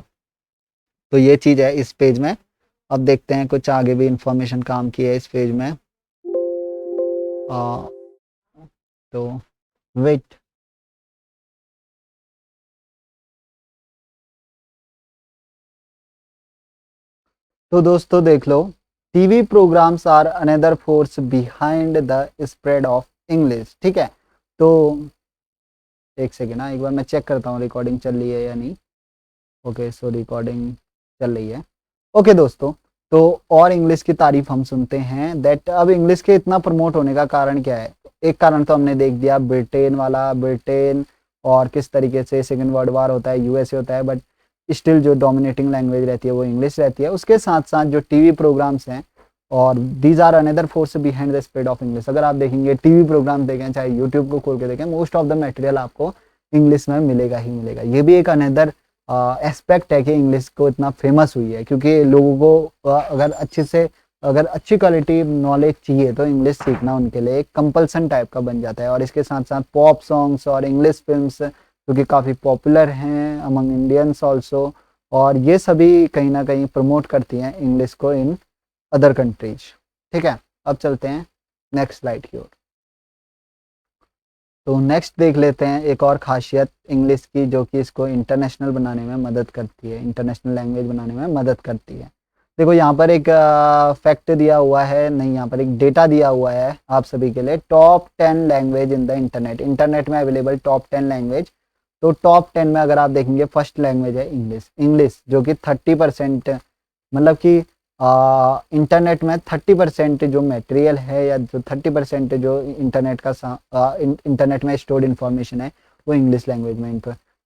तो ये चीज़ है इस पेज में। अब देखते हैं कुछ आगे भी इंफॉर्मेशन काम की है इस पेज में। तो वेट, तो दोस्तों देख लो, TV programmes are another force behind the spread of English. ठीक है, तो एक सेकेंड ना, एक बार मैं चेक करता हूँ रिकॉर्डिंग चल रही है या नहीं। ओके, सो रिकॉर्डिंग चल रही है। ओके दोस्तों, तो और इंग्लिश की तारीफ हम सुनते हैं दैट अब इंग्लिश के इतना प्रमोट होने का कारण क्या है। एक कारण तो हमने देख दिया, ब्रिटेन वाला, ब्रिटेन और किस तरीके से सेकेंड वर्ल्ड वार होता है, यूएसए होता है, बट स्टिल जो डोमिनेटिंग लैंग्वेज रहती है वो इंग्लिश रहती है। उसके साथ साथ जो टीवी प्रोग्राम्स हैं, और these are another force behind the spread of English. अगर आप देखेंगे टीवी प्रोग्राम देखें, चाहे यूट्यूब को खोल के देखें, मोस्ट ऑफ द मटेरियल आपको इंग्लिश में मिलेगा ही मिलेगा। ये भी एक अनदर एस्पेक्ट है कि इंग्लिश को इतना फेमस हुई है, क्योंकि लोगों को अगर अच्छी क्वालिटी नॉलेज चाहिए तो इंग्लिश सीखना उनके लिए एक कंपल्सन टाइप का बन जाता है। और इसके साथ साथ पॉप सॉन्ग्स और इंग्लिश फिल्म्स जो कि काफ़ी पॉपुलर हैं अमंग इंडियंस ऑल्सो, और ये सभी कहीं ना कहीं प्रमोट करती हैं इंग्लिश को इन अदर कंट्रीज। ठीक है, अब चलते हैं नेक्स्ट स्लाइड की ओर। तो नेक्स्ट देख लेते हैं एक और खासियत इंग्लिश की, जो कि इसको इंटरनेशनल बनाने में मदद करती है, इंटरनेशनल लैंग्वेज बनाने में मदद करती है। देखो यहाँ पर एक फैक्ट दिया हुआ है, नहीं, यहाँ पर एक डेटा दिया हुआ है आप सभी के लिए, top 10 language in the internet. Internet में अवेलेबल टॉप 10 लैंग्वेज। तो टॉप 10 में अगर आप देखेंगे फर्स्ट लैंग्वेज है इंग्लिश। इंग्लिश जो कि 30%, मतलब कि इंटरनेट में 30% जो मटेरियल है, या जो 30% जो इंटरनेट का इंटरनेट में स्टोर्ड इन्फॉर्मेशन है, वो इंग्लिश लैंग्वेज में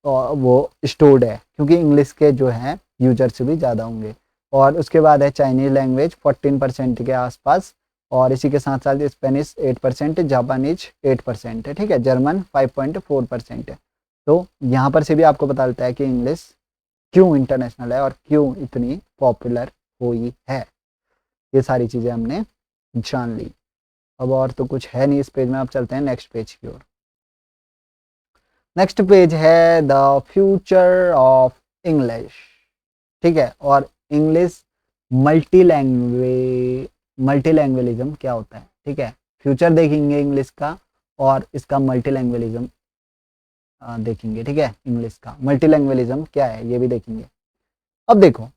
वो स्टोर्ड है, क्योंकि इंग्लिश के जो है यूजर्स भी ज़्यादा होंगे। और उसके बाद है चाइनीज लैंग्वेज 14% के आसपास, और इसी के साथ साथ स्पेनिश 8%, जापानीज 8% है। ठीक है, जर्मन 5.4% है। तो यहाँ पर से भी आपको पता चलता है कि इंग्लिश क्यों इंटरनेशनल है और क्यों इतनी पॉपुलर हुई है। ये सारी चीज़ें हमने जान ली। अब और तो कुछ है नहीं इस पेज में, अब चलते हैं नेक्स्ट पेज की ओर। नेक्स्ट पेज है द फ्यूचर ऑफ इंग्लिश। ठीक है, और इंग्लिश मल्टीलैंग्वेलिज्म क्या होता है। ठीक है, फ्यूचर देखेंगे इंग्लिश का, और इसका मल्टीलैंग्वेलिज्म देखेंगे। ठीक है, इंग्लिश का मल्टीलैंग्वेलिज्म क्या है ये भी देखेंगे। अब देखो,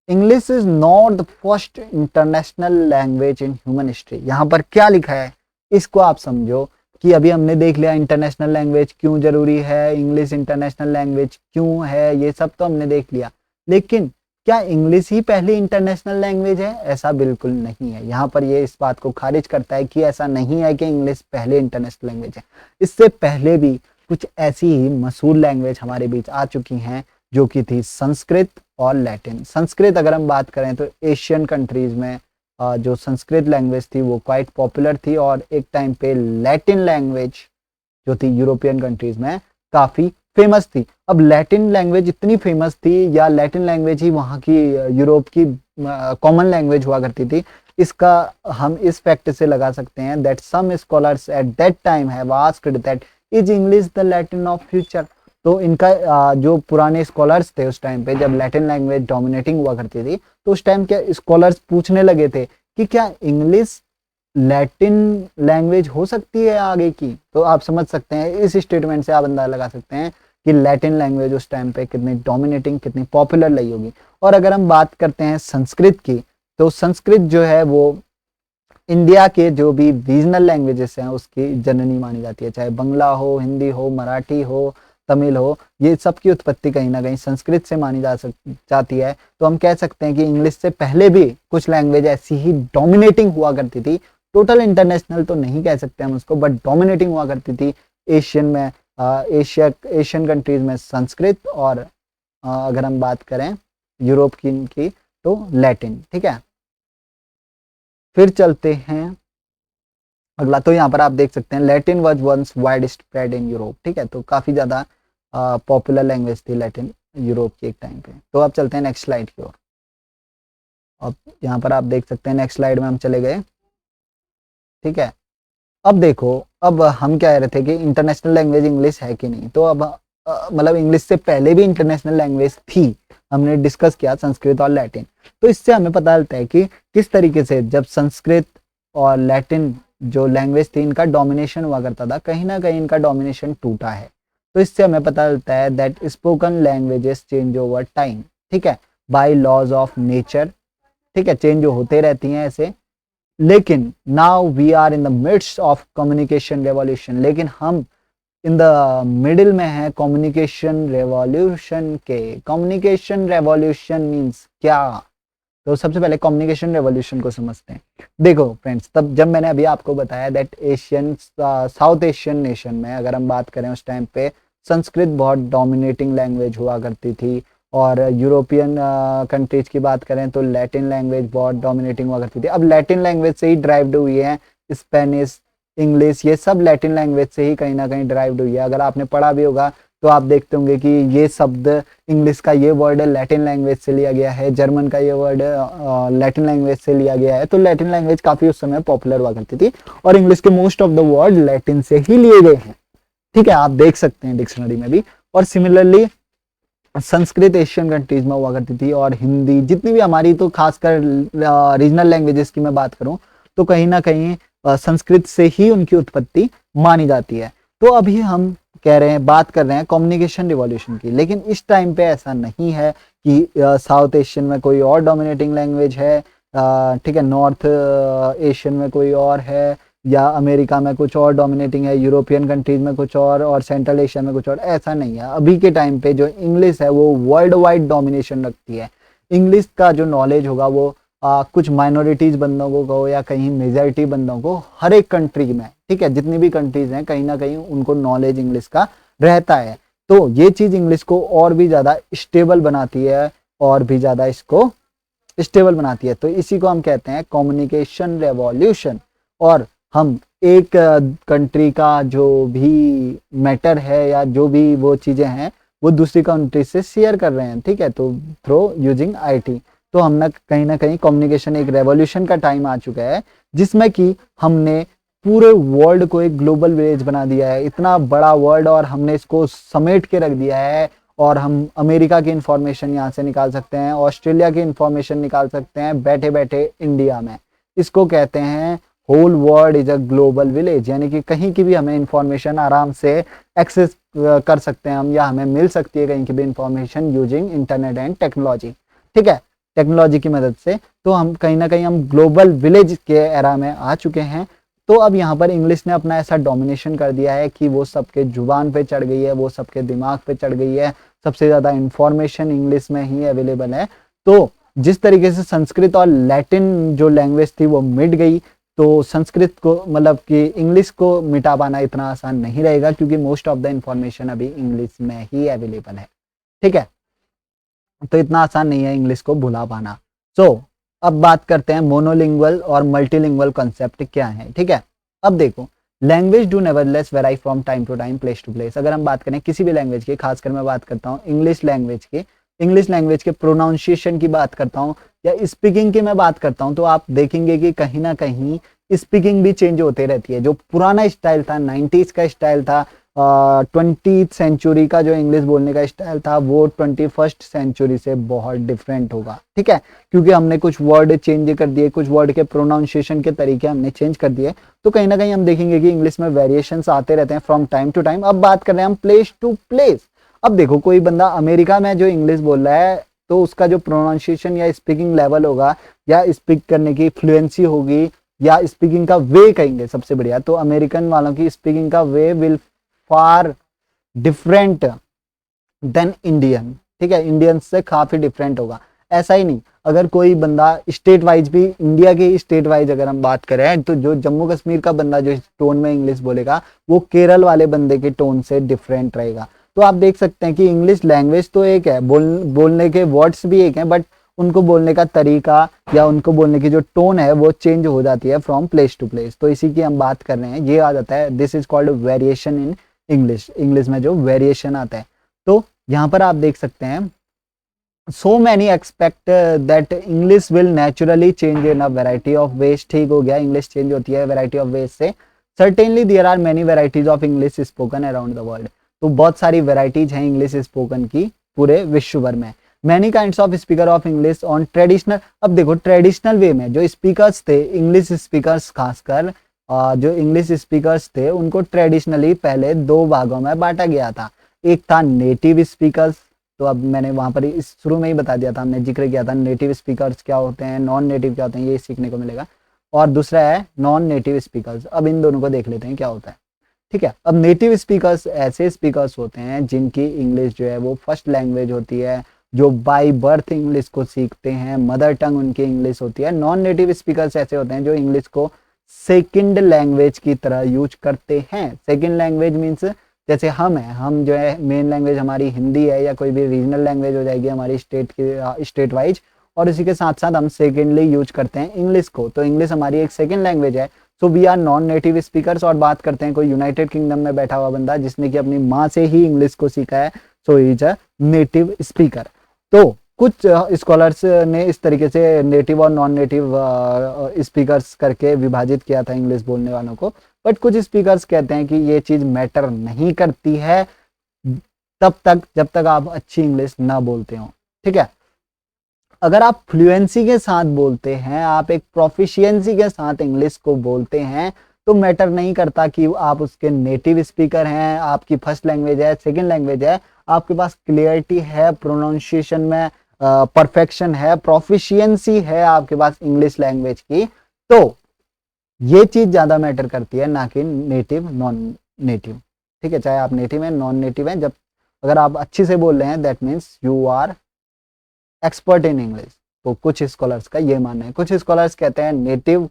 English is not the first international language in human history. यहाँ पर क्या लिखा है इसको आप समझो, कि अभी हमने देख लिया इंटरनेशनल लैंग्वेज क्यों जरूरी है, इंग्लिश इंटरनेशनल लैंग्वेज क्यों है, ये सब तो हमने देख लिया, लेकिन क्या इंग्लिश ही पहली इंटरनेशनल लैंग्वेज है? ऐसा बिल्कुल नहीं है। यहाँ पर ये इस बात को खारिज करता है कि ऐसा नहीं है कि इंग्लिश पहले इंटरनेशनल लैंग्वेज है। इससे पहले भी कुछ ऐसी ही मशहूर लैंग्वेज हमारे बीच आ चुकी हैं, जो कि थी संस्कृत और लैटिन। संस्कृत अगर हम बात करें तो एशियन कंट्रीज में जो संस्कृत लैंग्वेज थी वो क्वाइट पॉपुलर थी, और एक टाइम पे लैटिन लैंग्वेज जो थी यूरोपियन कंट्रीज में काफ़ी फेमस थी। अब लैटिन लैंग्वेज इतनी फेमस थी, या लैटिन लैंग्वेज ही वहाँ की यूरोप की कॉमन लैंग्वेज हुआ करती थी, इसका हम इस फैक्ट से लगा सकते हैं that some scholars at that time have asked that is English the Latin of future. तो इनका जो पुराने स्कॉलर्स थे उस टाइम पे, जब लैटिन लैंग्वेज डोमिनेटिंग हुआ करती थी, तो उस टाइम के स्कॉलर्स पूछने लगे थे कि क्या इंग्लिश लैटिन लैंग्वेज हो सकती है आगे की। तो आप समझ सकते हैं, इस स्टेटमेंट से आप अंदाजा लगा सकते हैं कि लैटिन लैंग्वेज उस टाइम पे कितनी डोमिनेटिंग, कितनी पॉपुलर रही होगी। और अगर हम बात करते हैं संस्कृत की, तो संस्कृत जो है वो इंडिया के जो भी रीजनल लैंग्वेजेस हैं उसकी जननी मानी जाती है, चाहे बंगला हो, हिंदी हो, मराठी हो, तमिल हो, ये सब की उत्पत्ति कहीं ना कहीं संस्कृत से मानी जाती है। तो हम कह सकते हैं कि इंग्लिश से पहले भी कुछ लैंग्वेज ऐसी ही डोमिनेटिंग हुआ करती थी। टोटल इंटरनेशनल तो नहीं कह सकते हम उसको, बट डोमिनेटिंग हुआ करती थी एशियन में, एशियन कंट्रीज में संस्कृत, और अगर हम बात करें यूरोप की तो लैटिन। ठीक है, फिर चलते हैं अगला। तो यहाँ पर आप देख सकते हैं Latin was once widespread in Europe. ठीक है, तो काफी ज्यादा पॉपुलर लैंग्वेज थी लैटिन यूरोप की एक टाइम पे। तो अब चलते हैं नेक्स्ट स्लाइड की ओर। अब यहाँ पर आप देख सकते हैं नेक्स्ट स्लाइड में हम चले गए। ठीक है, अब देखो, अब हम क्या कह रहे थे कि इंटरनेशनल लैंग्वेज इंग्लिश है कि नहीं। तो अब मतलब इंग्लिश से पहले भी इंटरनेशनल लैंग्वेज थी, हमने डिस्कस किया संस्कृत और लैटिन। तो इससे हमें पता चलता है कि किस तरीके से जब संस्कृत और लैटिन जो लैंग्वेज थी इनका डोमिनेशन हुआ करता था, कहीं ना कहीं इनका डोमिनेशन टूटा है। तो इससे हमें पता चलता है that spoken languages change over time. ठीक है, बाय लॉज ऑफ नेचर। ठीक है, चेंज होते रहती हैं ऐसे, लेकिन now we are in the midst of communication revolution. लेकिन हम इन द मिडिल में है कम्युनिकेशन रेवोल्यूशन के। कम्युनिकेशन रेवोल्यूशन मींस क्या? तो सबसे पहले कम्युनिकेशन रेवोल्यूशन को समझते हैं। देखो फ्रेंड्स, तब जब मैंने अभी आपको बताया that Asian south Asian nation में अगर हम बात करें उस टाइम पे संस्कृत बहुत डोमिनेटिंग लैंग्वेज हुआ करती थी, और यूरोपियन कंट्रीज की बात करें तो लैटिन लैंग्वेज बहुत डोमिनेटिंग हुआ करती थी। अब लैटिन लैंग्वेज से ही ड्राइव्ड हुई है स्पेनिश, इंग्लिश, ये सब लैटिन लैंग्वेज से ही कहीं ना कहीं ड्राइव्ड हुई है। अगर आपने पढ़ा भी होगा तो आप देखते होंगे कि ये शब्द इंग्लिश का ये वर्ड लैटिन लैंग्वेज से लिया गया है, जर्मन का ये वर्ड लैटिन लैंग्वेज से लिया गया है। तो लैटिन लैंग्वेज काफी उस समय पॉपुलर हुआ करती थी, और इंग्लिश के most of the word Latin से ही लिए गए हैं। ठीक है, आप देख सकते हैं डिक्शनरी में भी। और सिमिलरली संस्कृत एशियन कंट्रीज में हुआ करती थी, और हिंदी जितनी भी हमारी, तो खासकर रीजनल लैंग्वेजेस की मैं बात करूं तो कहीं ना कहीं संस्कृत से ही उनकी उत्पत्ति मानी जाती है। तो अभी हम कह रहे हैं, बात कर रहे हैं कम्युनिकेशन रिवॉल्यूशन की, लेकिन इस टाइम पे ऐसा नहीं है कि साउथ एशियन में कोई और डोमिनेटिंग लैंग्वेज है, ठीक है, नॉर्थ एशियन में कोई और है, या अमेरिका में कुछ और डोमिनेटिंग है, यूरोपियन कंट्रीज में कुछ और सेंट्रल एशिया में कुछ और। ऐसा नहीं है। अभी के टाइम पे जो इंग्लिश है वो वर्ल्ड वाइड डोमिनेशन रखती है। इंग्लिश का जो नॉलेज होगा वो कुछ माइनॉरिटीज बंदों को कहो या कहीं मेजॉरिटी बंदों को, हर एक कंट्री में, ठीक है, जितनी भी कंट्रीज हैं कहीं ना कहीं उनको नॉलेज इंग्लिश का रहता है। तो ये चीज इंग्लिश को और भी ज्यादा स्टेबल बनाती है, और भी ज्यादा इसको स्टेबल बनाती है। तो इसी को हम कहते हैं कम्युनिकेशन रेवोल्यूशन। और हम एक कंट्री का जो भी मैटर है या जो भी वो चीजें हैं वो दूसरी कंट्री से शेयर कर रहे हैं। ठीक है, तो थ्रू यूजिंग आईटी। तो हम ना कहीं कम्युनिकेशन एक रेवोल्यूशन का टाइम आ चुका है, जिसमें कि हमने पूरे वर्ल्ड को एक ग्लोबल विलेज बना दिया है। इतना बड़ा वर्ल्ड, और हमने इसको समेट के रख दिया है। और हम अमेरिका की इंफॉर्मेशन यहाँ से निकाल सकते हैं, ऑस्ट्रेलिया की इंफॉर्मेशन निकाल सकते हैं बैठे बैठे इंडिया में। इसको कहते हैं whole world is a global village, यानी कि कहीं की भी हमें इंफॉर्मेशन आराम से एक्सेस कर सकते हैं हम, या हमें मिल सकती है कहीं की भी information using internet and technology. ठीक है, टेक्नोलॉजी की मदद से। तो हम कहीं ना कहीं हम ग्लोबल विलेज के एरा में आ चुके हैं। तो अब यहाँ पर इंग्लिश ने अपना ऐसा डोमिनेशन कर दिया है कि वो सबके जुबान पे चढ़ गई है, वो सबके दिमाग पे चढ़ गई है। सबसे ज्यादा इंफॉर्मेशन इंग्लिश में ही अवेलेबल है। तो जिस तरीके से संस्कृत और लैटिन जो लैंग्वेज थी वो मिट गई, तो संस्कृत को मतलब कि इंग्लिश को मिटा पाना इतना आसान नहीं रहेगा, क्योंकि मोस्ट ऑफ द इंफॉर्मेशन अभी इंग्लिश में ही अवेलेबल है। ठीक है, तो इतना आसान नहीं है इंग्लिश को भुला पाना। सो अब बात करते हैं मोनोलिंगुअल और मल्टीलिंगुअल कॉन्सेप्ट क्या है। ठीक है, अब देखो, language do nevertheless vary from time to time, place to place. अगर हम बात करें किसी भी लैंग्वेज की, खासकर मैं बात करता हूँ इंग्लिश लैंग्वेज के प्रोनाउंसिएशन की बात करता हूँ, या स्पीकिंग की मैं बात करता हूँ, तो आप देखेंगे कि कहीं ना कहीं स्पीकिंग भी चेंज होते रहती है। जो पुराना स्टाइल था, 90s का स्टाइल था, 20th सेंचुरी का जो इंग्लिश बोलने का स्टाइल था, वो 21st सेंचुरी से बहुत डिफरेंट होगा। ठीक है, क्योंकि हमने कुछ वर्ड चेंज कर दिए, कुछ वर्ड के प्रोनाउंसिएशन के तरीके हमने चेंज कर दिए। तो कहीं ना कहीं हम देखेंगे कि इंग्लिश में वेरिएशंस आते रहते हैं फ्रॉम टाइम टू टाइम। अब बात कर रहे हैं हम प्लेस टू प्लेस। अब देखो, कोई बंदा अमेरिका में जो इंग्लिश बोल रहा है, तो उसका जो प्रोनाउंसिएशन या स्पीकिंग लेवल होगा, या स्पीक करने की फ्लुएंसी होगी, या स्पीकिंग का वे कहेंगे सबसे बढ़िया, तो अमेरिकन वालों की स्पीकिंग का way will far different than Indian. ठीक है, इंडियन से काफी डिफरेंट होगा। ऐसा ही नहीं, अगर कोई बंदा स्टेट वाइज भी, इंडिया के स्टेट वाइज अगर हम बात करें, तो जो जम्मू कश्मीर का बंदा जो टोन में इंग्लिश बोलेगा वो केरल वाले बंदे के टोन से डिफरेंट रहेगा। तो आप देख सकते हैं कि इंग्लिश लैंग्वेज तो एक है, बोलने के वर्ड्स भी एक हैं, बट उनको बोलने का तरीका या उनको बोलने की जो टोन है वो चेंज हो जाती है फ्रॉम प्लेस टू प्लेस। तो इसी की हम बात कर रहे हैं, ये आ जाता है, this is called variation in English. English में जो वेरिएशन आता है, तो यहाँ पर आप देख सकते हैं, so many expect that English will naturally change in a variety of ways. ठीक हो गया, इंग्लिश चेंज होती है वेराइटी ऑफ वेज से। Certainly there are many varieties of English spoken around the world. तो बहुत सारी वेराइटीज हैं इंग्लिश स्पोकन की पूरे विश्व भर में। Many kinds of speaker of English on traditional. अब देखो ट्रेडिशनल वे में जो स्पीकर्स थे, इंग्लिश स्पीकर्स खासकर जो इंग्लिश स्पीकर्स थे उनको ट्रेडिशनली पहले दो भागों में बांटा गया था। एक था नेटिव स्पीकर्स, तो अब मैंने वहां पर इस शुरू में ही बता दिया था, हमने जिक्र किया था नेटिव स्पीकर्स क्या होते हैं, नॉन नेटिव क्या होते हैं, ये सीखने को मिलेगा। और दूसरा है नॉन नेटिव स्पीकर्स। अब इन दोनों को देख लेते हैं क्या होता है। ठीक है, अब नेटिव स्पीकर्स ऐसे स्पीकर्स होते हैं जिनकी इंग्लिश जो है वो फर्स्ट लैंग्वेज होती है, जो बाय बर्थ इंग्लिश को सीखते हैं, मदर टंग उनकी इंग्लिश होती है। नॉन नेटिव स्पीकर्स ऐसे होते हैं जो इंग्लिश को सेकंड लैंग्वेज की तरह यूज करते हैं। सेकंड लैंग्वेज मीन्स जैसे हम हैं, हम जो है मेन लैंग्वेज हमारी हिंदी है या कोई भी रीजनल लैंग्वेज हो जाएगी हमारी स्टेट वाइज, और इसी के साथ साथ हम सेकेंडली यूज करते हैं इंग्लिश को। तो इंग्लिश हमारी एक सेकंड लैंग्वेज है। So we are non native speakers. और बात करते हैं कोई यूनाइटेड किंगडम में बैठा हुआ बंदा जिसने कि अपनी माँ से ही इंग्लिश को सीखा है, so is a native speaker. तो कुछ स्कॉलर्स ने इस तरीके से नेटिव और नॉन नेटिव स्पीकर्स करके विभाजित किया था इंग्लिश बोलने वालों को। बट कुछ स्पीकर्स कहते हैं कि ये चीज मैटर नहीं करती है तब तक जब तक आप अच्छी इंग्लिश ना बोलते हो। ठीक है, अगर आप फ्लुएंसी के साथ बोलते हैं, आप एक प्रोफिशिएंसी के साथ इंग्लिश को बोलते हैं, तो मैटर नहीं करता कि आप उसके नेटिव स्पीकर हैं, आपकी फर्स्ट लैंग्वेज है, सेकंड लैंग्वेज है, आपके पास क्लियरिटी है, प्रोनाउंसिएशन में परफेक्शन है, प्रोफिशिएंसी है आपके पास इंग्लिश लैंग्वेज की, तो ये चीज ज्यादा मैटर करती है, ना कि नेटिव नॉन नेटिव। ठीक है, चाहे आप नेटिव हैं नॉन नेटिव हैं, जब अगर आप अच्छी से बोल रहे हैं that means you are expert in English. तो कुछ स्कॉलर्स का ये मानना है। कुछ स्कॉलर्स कहते हैं नेटिव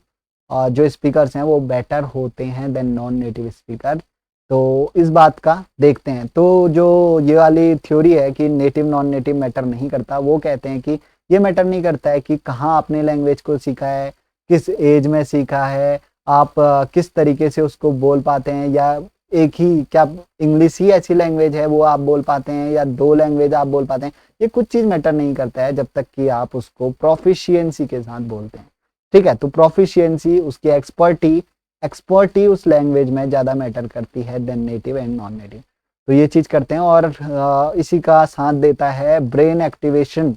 जो स्पीकर्स हैं वो बेटर होते हैं देन नॉन नेटिव स्पीकर। तो इस बात का देखते हैं। तो जो ये वाली थ्योरी है कि नेटिव नॉन नेटिव मैटर नहीं करता, वो कहते हैं कि ये मैटर नहीं करता है कि कहाँ आपने लैंग्वेज को सीखा है, किस एज में सीखा है, आप किस तरीके से उसको बोल पाते हैं, या एक ही क्या इंग्लिश ही ऐसी लैंग्वेज है वो आप बोल पाते हैं, या दो लैंग्वेज आप बोल पाते हैं। ये कुछ चीज मैटर नहीं करता है जब तक कि आप उसको प्रोफिशिएंसी के साथ बोलते हैं। ठीक है, तो प्रोफिशिएंसी, उसकी एक्सपर्टी उस लैंग्वेज में ज्यादा मैटर करती है then native and non native. तो ये चीज करते हैं। और इसी का साथ देता है ब्रेन एक्टिवेशन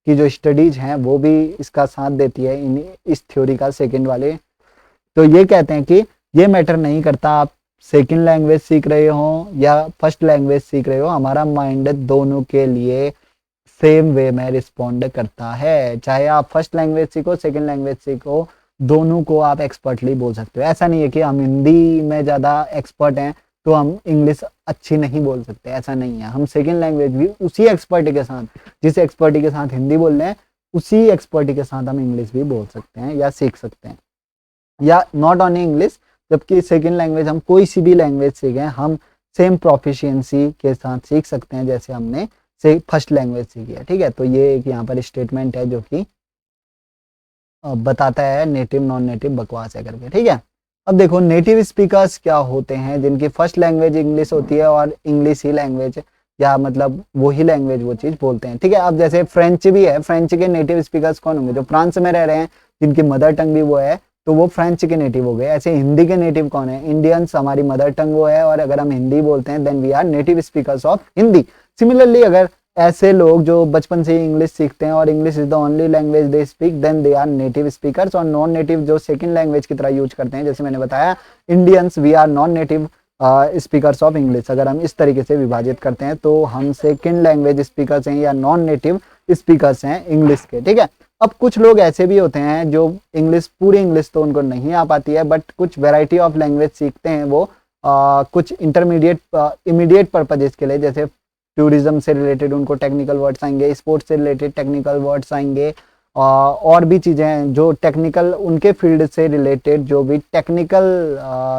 की जो स्टडीज हैं वो भी इसका साथ देती है इस थ्योरी का, सेकंड वाले। तो ये कहते हैं कि ये मैटर नहीं करता आप सेकंड लैंग्वेज सीख रहे हो या फर्स्ट लैंग्वेज सीख रहे हो, हमारा माइंड दोनों के लिए सेम वे में रिस्पॉन्ड करता है। चाहे आप फर्स्ट लैंग्वेज सीखो, सेकंड लैंग्वेज सीखो, दोनों को आप एक्सपर्टली बोल सकते हो। ऐसा नहीं है कि हम हिंदी में ज़्यादा एक्सपर्ट हैं तो हम इंग्लिश अच्छी नहीं बोल सकते, ऐसा नहीं है। हम सेकंड लैंग्वेज भी उसी एक्सपर्टी के साथ, जिस एक्सपर्टी के साथ हिंदी बोल रहे हैं उसी एक्सपर्टी के साथ हम इंग्लिश भी बोल सकते हैं या सीख सकते हैं, या नॉट ओनली इंग्लिश, जबकि सेकंड लैंग्वेज हम कोई सी भी लैंग्वेज सीखें हम सेम प्रोफिशिएंसी के साथ सीख सकते हैं जैसे हमने से फर्स्ट लैंग्वेज सीखी है। ठीक है, तो ये एक यहाँ पर स्टेटमेंट है जो कि बताता है नेटिव नॉन नेटिव बकवास है करके। ठीक है, अब देखो नेटिव स्पीकर्स क्या होते हैं, जिनकी फर्स्ट लैंग्वेज इंग्लिश होती है और इंग्लिश ही लैंग्वेज, या मतलब वही लैंग्वेज वो चीज बोलते हैं। ठीक है, अब जैसे फ्रेंच भी है, फ्रेंच के नेटिव स्पीकर्स कौन होंगे, जो फ्रांस में रह रहे हैं जिनकी मदर टंग भी वो है, तो वो फ्रेंच के नेटिव हो गए। ऐसे हिंदी के नेटिव कौन है, इंडियंस, हमारी मदर टंग वो है, और अगर हम हिंदी बोलते हैं then we are native speakers of Hindi. Similarly अगर ऐसे लोग जो बचपन से ही इंग्लिश सीखते हैं और English is the only language they speak, then they are native speakers. और नॉन नेटिव जो सेकंड लैंग्वेज की तरह यूज करते हैं, जैसे मैंने बताया Indians, we are non native speakers of English. अगर हम इस तरीके से विभाजित करते हैं तो हम सेकंड लैंग्वेज स्पीकर्स हैं या नॉन नेटिव स्पीकर्स हैं इंग्लिश के। ठीक है, अब कुछ लोग ऐसे भी होते हैं जो इंग्लिश, पूरी इंग्लिश तो उनको नहीं आ पाती है, बट कुछ वेराइटी ऑफ लैंग्वेज सीखते हैं वो कुछ इंटरमीडिएट इमीडिएट पर्पजेस के लिए, जैसे टूरिज्म से रिलेटेड उनको टेक्निकल वर्ड्स आएंगे, स्पोर्ट्स से रिलेटेड टेक्निकल वर्ड्स आएंगे, और भी चीज़ें हैं जो टेक्निकल उनके फील्ड से रिलेटेड, जो भी टेक्निकल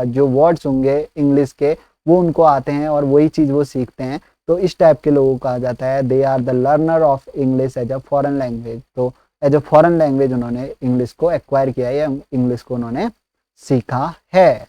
जो वर्ड्स होंगे इंग्लिश के वो उनको आते हैं और वही चीज़ वो सीखते हैं। तो इस टाइप के लोगों को कहा जाता है they are the learner of English as a foreign language. तो एज अ फॉरेन लैंग्वेज उन्होंने इंग्लिश को एक्वायर किया है या इंग्लिश को उन्होंने सीखा है।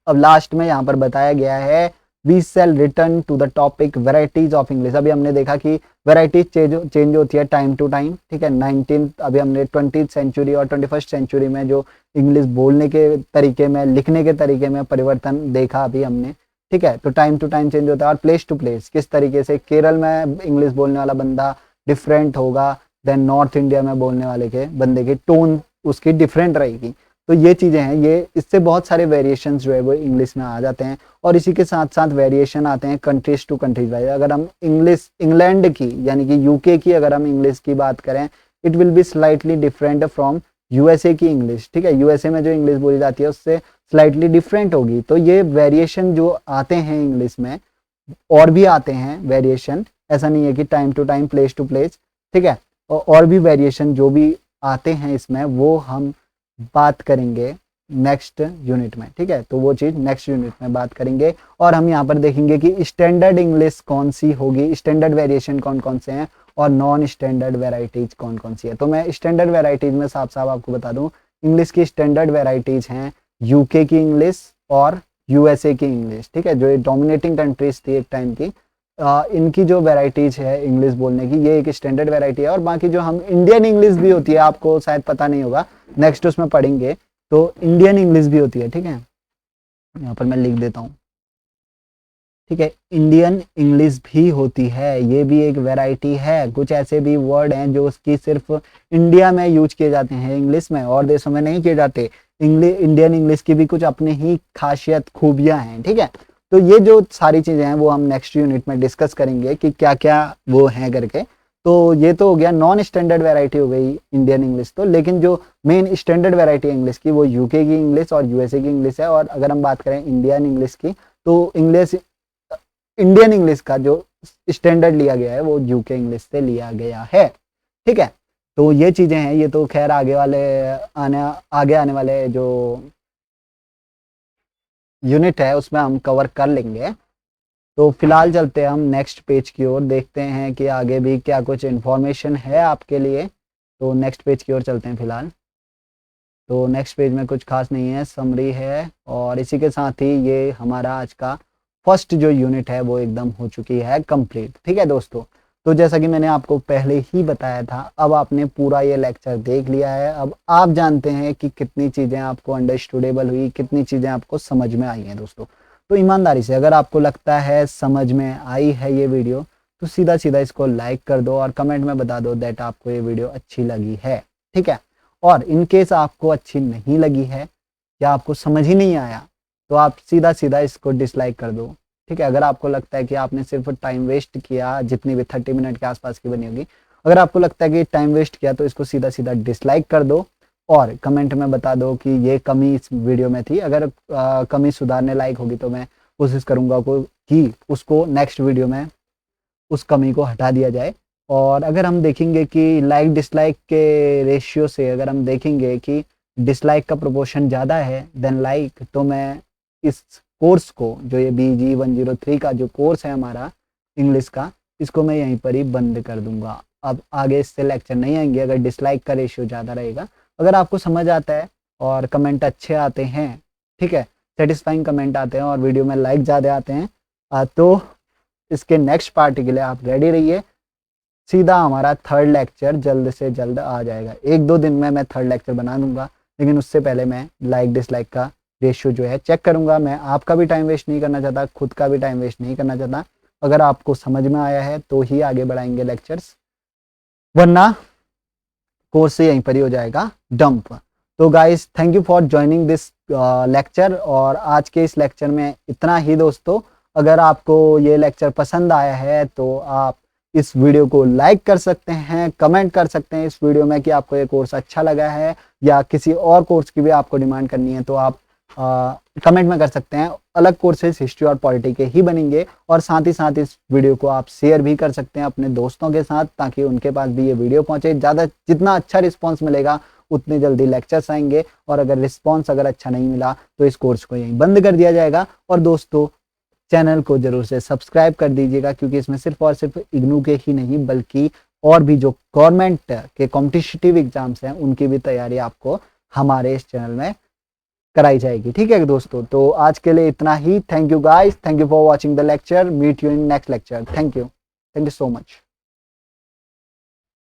अब लास्ट में यहाँ पर बताया गया है we shall return to the topic varieties of English. अभी हमने देखा कि वेराइटीज चेंज होती है टाइम टू टाइम, ठीक है। 19 अभी हमने 20th सेंचुरी और 21st सेंचुरी में जो इंग्लिश बोलने के तरीके में, लिखने के तरीके में परिवर्तन देखा अभी हमने, ठीक है। तो टाइम टू टाइम चेंज होता है और प्लेस टू प्लेस किस तरीके से केरल में इंग्लिश बोलने वाला बंदा डिफरेंट होगा देन नॉर्थ इंडिया में बोलने वाले के बंदे की टोन उसकी डिफरेंट रहेगी। तो ये चीज़ें हैं, ये इससे बहुत सारे वेरिएशंस जो है वो इंग्लिश में आ जाते हैं और इसी के साथ साथ वेरिएशन आते हैं कंट्रीज टू कंट्रीज वाइज। अगर हम इंग्लैंड की यानी कि यूके की अगर हम इंग्लिश की बात करें, it will be slightly different from USA की इंग्लिश, ठीक है। यूएसए में जो इंग्लिश बोली जाती है उससे स्लाइटली डिफरेंट होगी। तो ये वेरिएशन जो आते हैं इंग्लिश में और भी आते हैं वेरिएशन, ऐसा नहीं है कि time to time place to place, ठीक है। और भी वेरिएशन जो भी आते हैं इसमें वो हम बात करेंगे नेक्स्ट यूनिट में, ठीक है। तो वो चीज़ नेक्स्ट यूनिट में बात करेंगे और हम यहाँ पर देखेंगे कि स्टैंडर्ड इंग्लिश कौन सी होगी, स्टैंडर्ड वेरिएशन कौन कौन से हैं और नॉन स्टैंडर्ड वेराइटीज कौन कौन सी है। तो मैं स्टैंडर्ड वेराइटीज में साफ साफ आपको बता दूं, इंग्लिश की स्टैंडर्ड वेराइटीज हैं यूके की इंग्लिश और यूएसए की इंग्लिश, ठीक है, जो डोमिनेटिंग कंट्रीज थी एक टाइम की। इनकी जो वेराइटीज है इंग्लिश बोलने की ये एक स्टैंडर्ड वेराइटी है। और बाकी जो हम इंडियन इंग्लिश भी होती है, आपको शायद पता नहीं होगा, नेक्स्ट उसमें पढ़ेंगे, तो इंडियन इंग्लिश भी होती है, ठीक है। यहाँ पर मैं लिख देता हूँ, ठीक है, इंडियन इंग्लिश भी होती है, ये भी एक वैरायटी है। कुछ ऐसे भी वर्ड हैं जो उसकी सिर्फ इंडिया में यूज किए जाते हैं इंग्लिश में, और देशों में नहीं किए जाते। इंडियन इंग्लिश की भी कुछ अपनी ही खासियत खूबियां हैं, ठीक है। तो ये जो सारी चीजें हैं वो हम नेक्स्ट यूनिट में डिस्कस करेंगे कि क्या क्या वो हैं करके। तो ये तो हो गया नॉन स्टैंडर्ड वैरायटी हो गई इंडियन इंग्लिश तो, लेकिन जो मेन स्टैंडर्ड वैरायटी इंग्लिश की वो यूके की इंग्लिश और यूएसए की इंग्लिश है। और अगर हम बात करें इंडियन इंग्लिश की, तो इंडियन इंग्लिश का जो स्टैंडर्ड लिया गया है वो यूके इंग्लिश से लिया गया है, ठीक है। तो ये चीजें हैं, ये तो खैर आगे आने वाले जो यूनिट है उसमें हम कवर कर लेंगे। तो फिलहाल चलते हैं हम नेक्स्ट पेज की ओर, देखते हैं कि आगे भी क्या कुछ इन्फॉर्मेशन है आपके लिए। तो नेक्स्ट पेज की ओर चलते हैं फिलहाल। तो नेक्स्ट पेज में कुछ खास नहीं है, समरी है। और इसी के साथ ही ये हमारा आज का फर्स्ट जो यूनिट है वो एकदम हो चुकी है कंप्लीट, ठीक है दोस्तों। तो जैसा कि मैंने आपको पहले ही बताया था, अब आपने पूरा ये लेक्चर देख लिया है, अब आप जानते हैं कि कितनी चीज़ें आपको अंडरस्टूडेबल हुई, कितनी चीज़ें आपको समझ में आई हैं दोस्तों। तो ईमानदारी से अगर आपको लगता है समझ में आई है ये वीडियो, तो सीधा सीधा इसको लाइक कर दो और कमेंट में बता दो दैट आपको ये वीडियो अच्छी लगी है, ठीक है। और इन केस आपको अच्छी नहीं लगी है या आपको समझ ही नहीं आया, तो आप सीधा सीधा इसको डिसलाइक कर दो, ठीक है। अगर आपको लगता है कि आपने सिर्फ टाइम वेस्ट किया, जितनी भी 30 मिनट के आसपास की बनी होगी, अगर आपको लगता है कि टाइम वेस्ट किया तो इसको सीधा सीधा डिसलाइक कर दो और कमेंट में बता दो कि ये कमी इस वीडियो में थी। अगर कमी सुधारने लायक होगी तो मैं कोशिश करूंगा कि उसको नेक्स्ट वीडियो में उस कमी को हटा दिया जाए। और अगर हम देखेंगे कि लाइक डिसलाइक के रेशियो से अगर हम देखेंगे कि डिसलाइक का प्रोपोर्शन ज़्यादा है देन लाइक, तो मैं इस कोर्स को, जो ये BG 103 का जो कोर्स है हमारा इंग्लिश का, इसको मैं यहीं पर ही बंद कर दूंगा। अब आगे इससे लेक्चर नहीं आएंगे अगर डिसलाइक का रेशियो ज़्यादा रहेगा। अगर आपको समझ आता है और कमेंट अच्छे आते हैं, ठीक है, सेटिस्फाइंग कमेंट आते हैं और वीडियो में लाइक ज़्यादा आते हैं, तो इसके नेक्स्ट पार्ट के लिए आप रेडी रहिए। सीधा हमारा थर्ड लेक्चर जल्द से जल्द आ जाएगा, 1-2 दिन में मैं थर्ड लेक्चर बना दूंगा, लेकिन उससे पहले मैं लाइक डिसलाइक का रेशियो जो है चेक करूंगा। मैं आपका भी टाइम वेस्ट नहीं करना चाहता, खुद का भी टाइम वेस्ट नहीं करना चाहता। अगर आपको समझ में आया है तो ही आगे बढ़ाएंगे लेक्चर्स, वरना कोर्स से यहीं पर ही हो जाएगा डंप। तो guys, thank you for joining this lecture. और आज के इस लेक्चर में इतना ही दोस्तों। अगर आपको ये लेक्चर पसंद आया है तो आप इस वीडियो को लाइक कर सकते हैं, कमेंट कर सकते हैं इस वीडियो में कि आपको ये कोर्स अच्छा लगा है, या किसी और कोर्स की भी आपको डिमांड करनी है तो आप कमेंट में कर सकते हैं। अलग कोर्सेज हिस्ट्री और पॉलिटी के ही बनेंगे, और साथ ही साथ इस वीडियो को आप शेयर भी कर सकते हैं अपने दोस्तों के साथ, ताकि उनके पास भी ये वीडियो पहुंचे। ज़्यादा जितना अच्छा रिस्पॉन्स मिलेगा उतने जल्दी लेक्चर्स आएंगे, और अगर रिस्पॉन्स अगर अच्छा नहीं मिला तो इस कोर्स को यहीं बंद कर दिया जाएगा। और दोस्तों, चैनल को जरूर से सब्सक्राइब कर दीजिएगा, क्योंकि इसमें सिर्फ और सिर्फ इग्नू के ही नहीं बल्कि और भी जो गवर्नमेंट के कॉम्पिटिटिव एग्जाम्स हैं उनकी भी तैयारी आपको हमारे इस चैनल में कराई जाएगी। ठीक है दोस्तों, तो आज के लिए इतना ही। Thank you guys, thank you for watching the lecture. Meet you in next lecture. Thank you so much.